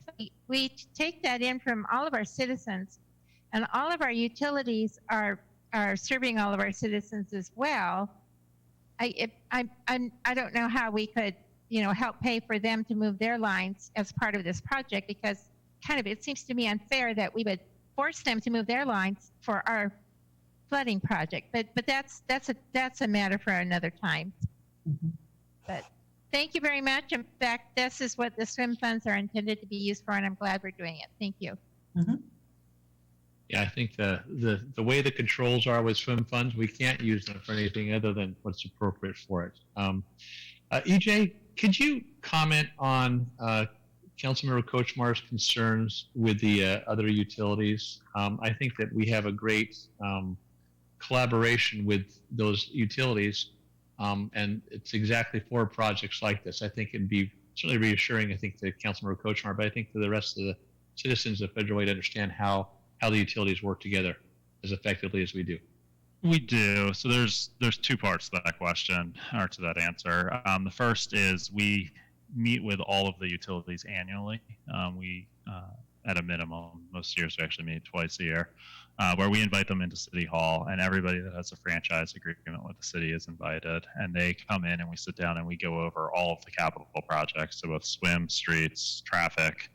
we take that in from all of our citizens, and all of our utilities are serving all of our citizens as well. I don't know how we could, you know, help pay for them to move their lines as part of this project, because kind of it seems to me unfair that we would force them to move their lines for our flooding project. But that's a matter for another time. Mm-hmm. But thank you very much. In fact, this is what the SWIM funds are intended to be used for, and I'm glad we're doing it. Thank you. Mm-hmm. Yeah, I think the way the controls are with swim funds, we can't use them for anything other than what's appropriate for it. EJ, could you comment on Councilmember Kochmar's concerns with the other utilities? I think that we have a great collaboration with those utilities, and it's exactly for projects like this. I think it'd be certainly reassuring, I think, to Councilmember Kochmar, but I think to the rest of the citizens of Federal Way to understand how the utilities work together as effectively as we do. We do. So there's two parts to that question, or to that answer. The first is we meet with all of the utilities annually. We, at a minimum, most years we actually meet twice a year, where we invite them into City Hall, and everybody that has a franchise agreement with the city is invited. And they come in and we sit down and we go over all of the capital projects, so both swim, streets, traffic,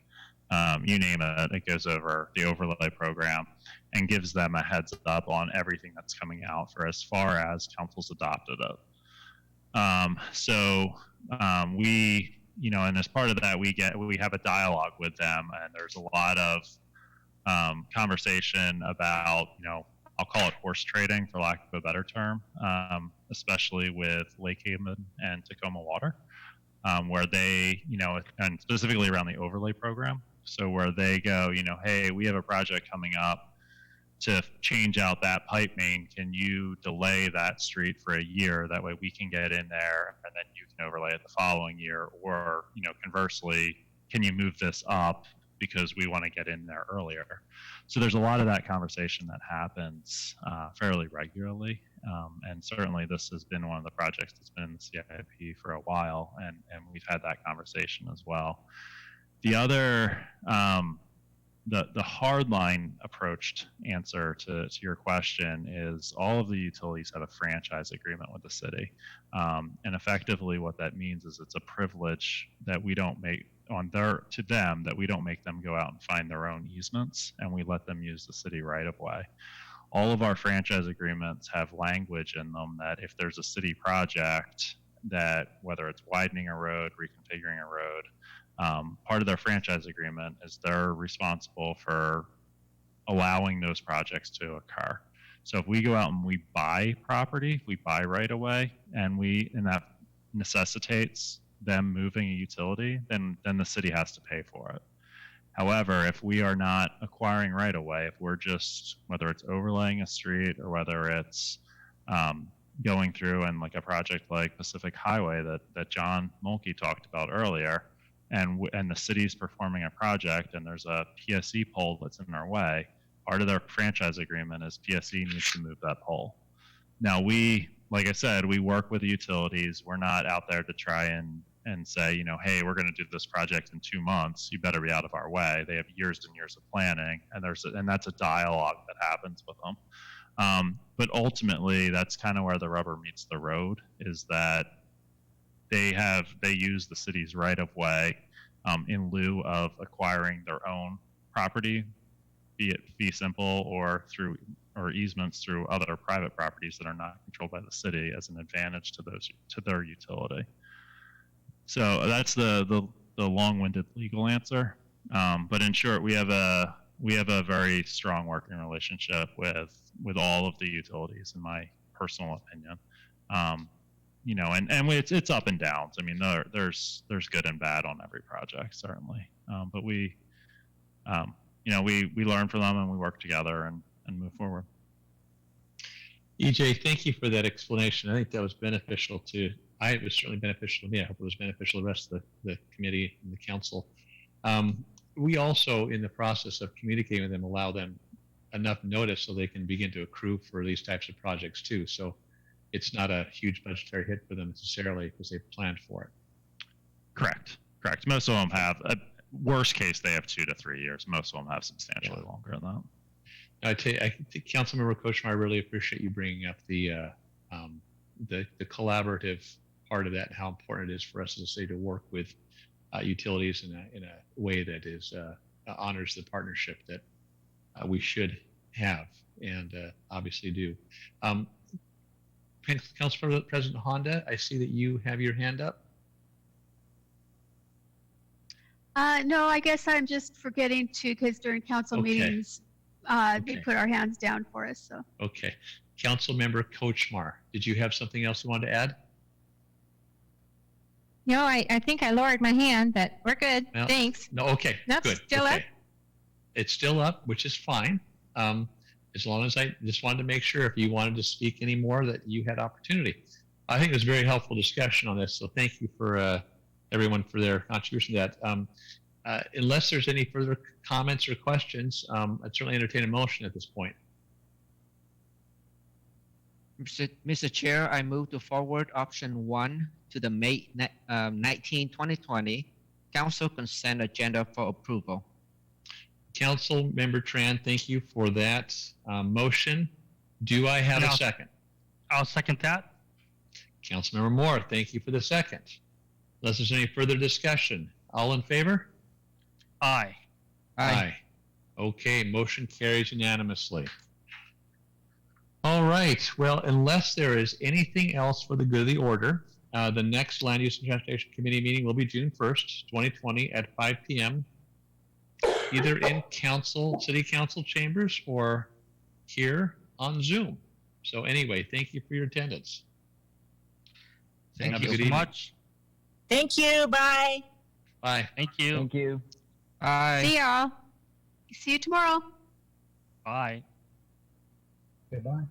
you name it. It goes over the overlay program and gives them a heads up on everything that's coming out for as far as council's adopted it. We, you know, and as part of that, we have a dialogue with them, and there's a lot of conversation about, you know, I'll call it horse trading for lack of a better term, especially with Lake Haven and Tacoma Water, where they, you know, and specifically around the overlay program. So where they go, you know, hey, we have a project coming up to change out that pipe main. Can you delay that street for a year? That way we can get in there and then you can overlay it the following year. Or, you know, conversely, can you move this up because we want to get in there earlier? So there's a lot of that conversation that happens fairly regularly. And certainly this has been one of the projects that's been in the CIP for a while, and we've had that conversation as well. The other, the hardline approached answer to your question is all of the utilities have a franchise agreement with the city. And effectively what that means is it's a privilege that we don't make to them, that we don't make them go out and find their own easements, and we let them use the city right of way. All of our franchise agreements have language in them that if there's a city project that, whether it's widening a road, reconfiguring a road, part of their franchise agreement is they're responsible for allowing those projects to occur. So if we go out and we buy property, we buy right away, and that necessitates them moving a utility, then the city has to pay for it. However, if we are not acquiring right of way, if we're just, whether it's overlaying a street or whether it's going through and like a project like Pacific Highway that John Mulkey talked about earlier, and the city's performing a project and there's a PSE pole that's in our way, part of their franchise agreement is PSE needs to move that pole. Now like I said, we work with the utilities. We're not out there to try and say, you know, hey, we're going to do this project in 2 months. You better be out of our way. They have years and years of planning, and that's a dialogue that happens with them. But ultimately, that's kind of where the rubber meets the road. Is that they use the city's right of way in lieu of acquiring their own property, be it fee simple or easements through other private properties that are not controlled by the city as an advantage to their utility. So that's the long-winded legal answer. But in short, we have a very strong working relationship with all of the utilities, in my personal opinion. You know, and it's up and downs. I mean, there's good and bad on every project, certainly. But we learn from them and we work together and move forward. EJ, thank you for that explanation. I think that was beneficial it was certainly beneficial to me. I hope it was beneficial to the rest of the committee and the council. We also, in the process of communicating with them, allow them enough notice so they can begin to accrue for these types of projects too. So it's not a huge budgetary hit for them necessarily because they've planned for it. Correct. Most of them have, worst case, they have 2 to 3 years. Most of them have substantially longer than that. I think Councilmember Kochmar, I really appreciate you bringing up the collaborative part of that and how important it is for us as a city to work with utilities in a way that is honors the partnership that we should have and obviously do. Council President Honda, I see that you have your hand up. No, I guess I'm just forgetting to, because during council meetings, they put our hands down for us. So. Okay. Councilmember Kochmar, did you have something else you wanted to add? No, I think I lowered my hand, but we're good. Well, Thanks. No, okay. Nope, Good. still up? It's still up, which is fine. As long as I just wanted to make sure if you wanted to speak anymore that you had opportunity. I think it was a very helpful discussion on this, so thank you for everyone for their contribution to that. Unless there's any further comments or questions, I'd certainly entertain a motion at this point. Mr. Chair, I move to forward option 1 to the May 19, 2020 Council Consent Agenda for approval. Council Member Tran, thank you for that motion. Do I have a second? I'll second that. Councilmember Moore, thank you for the second. Unless there's any further discussion, all in favor? Aye. Aye. Okay, motion carries unanimously. All right, well, unless there is anything else for the good of the order, the next Land Use and Transportation Committee meeting will be June 1st, 2020 at 5 p.m. either in city council chambers or here on Zoom. So anyway, thank you for your attendance. Thank you so much. Thank you. Bye. Bye. Thank you. Thank you. Bye. See y'all. See you tomorrow. Bye. Goodbye.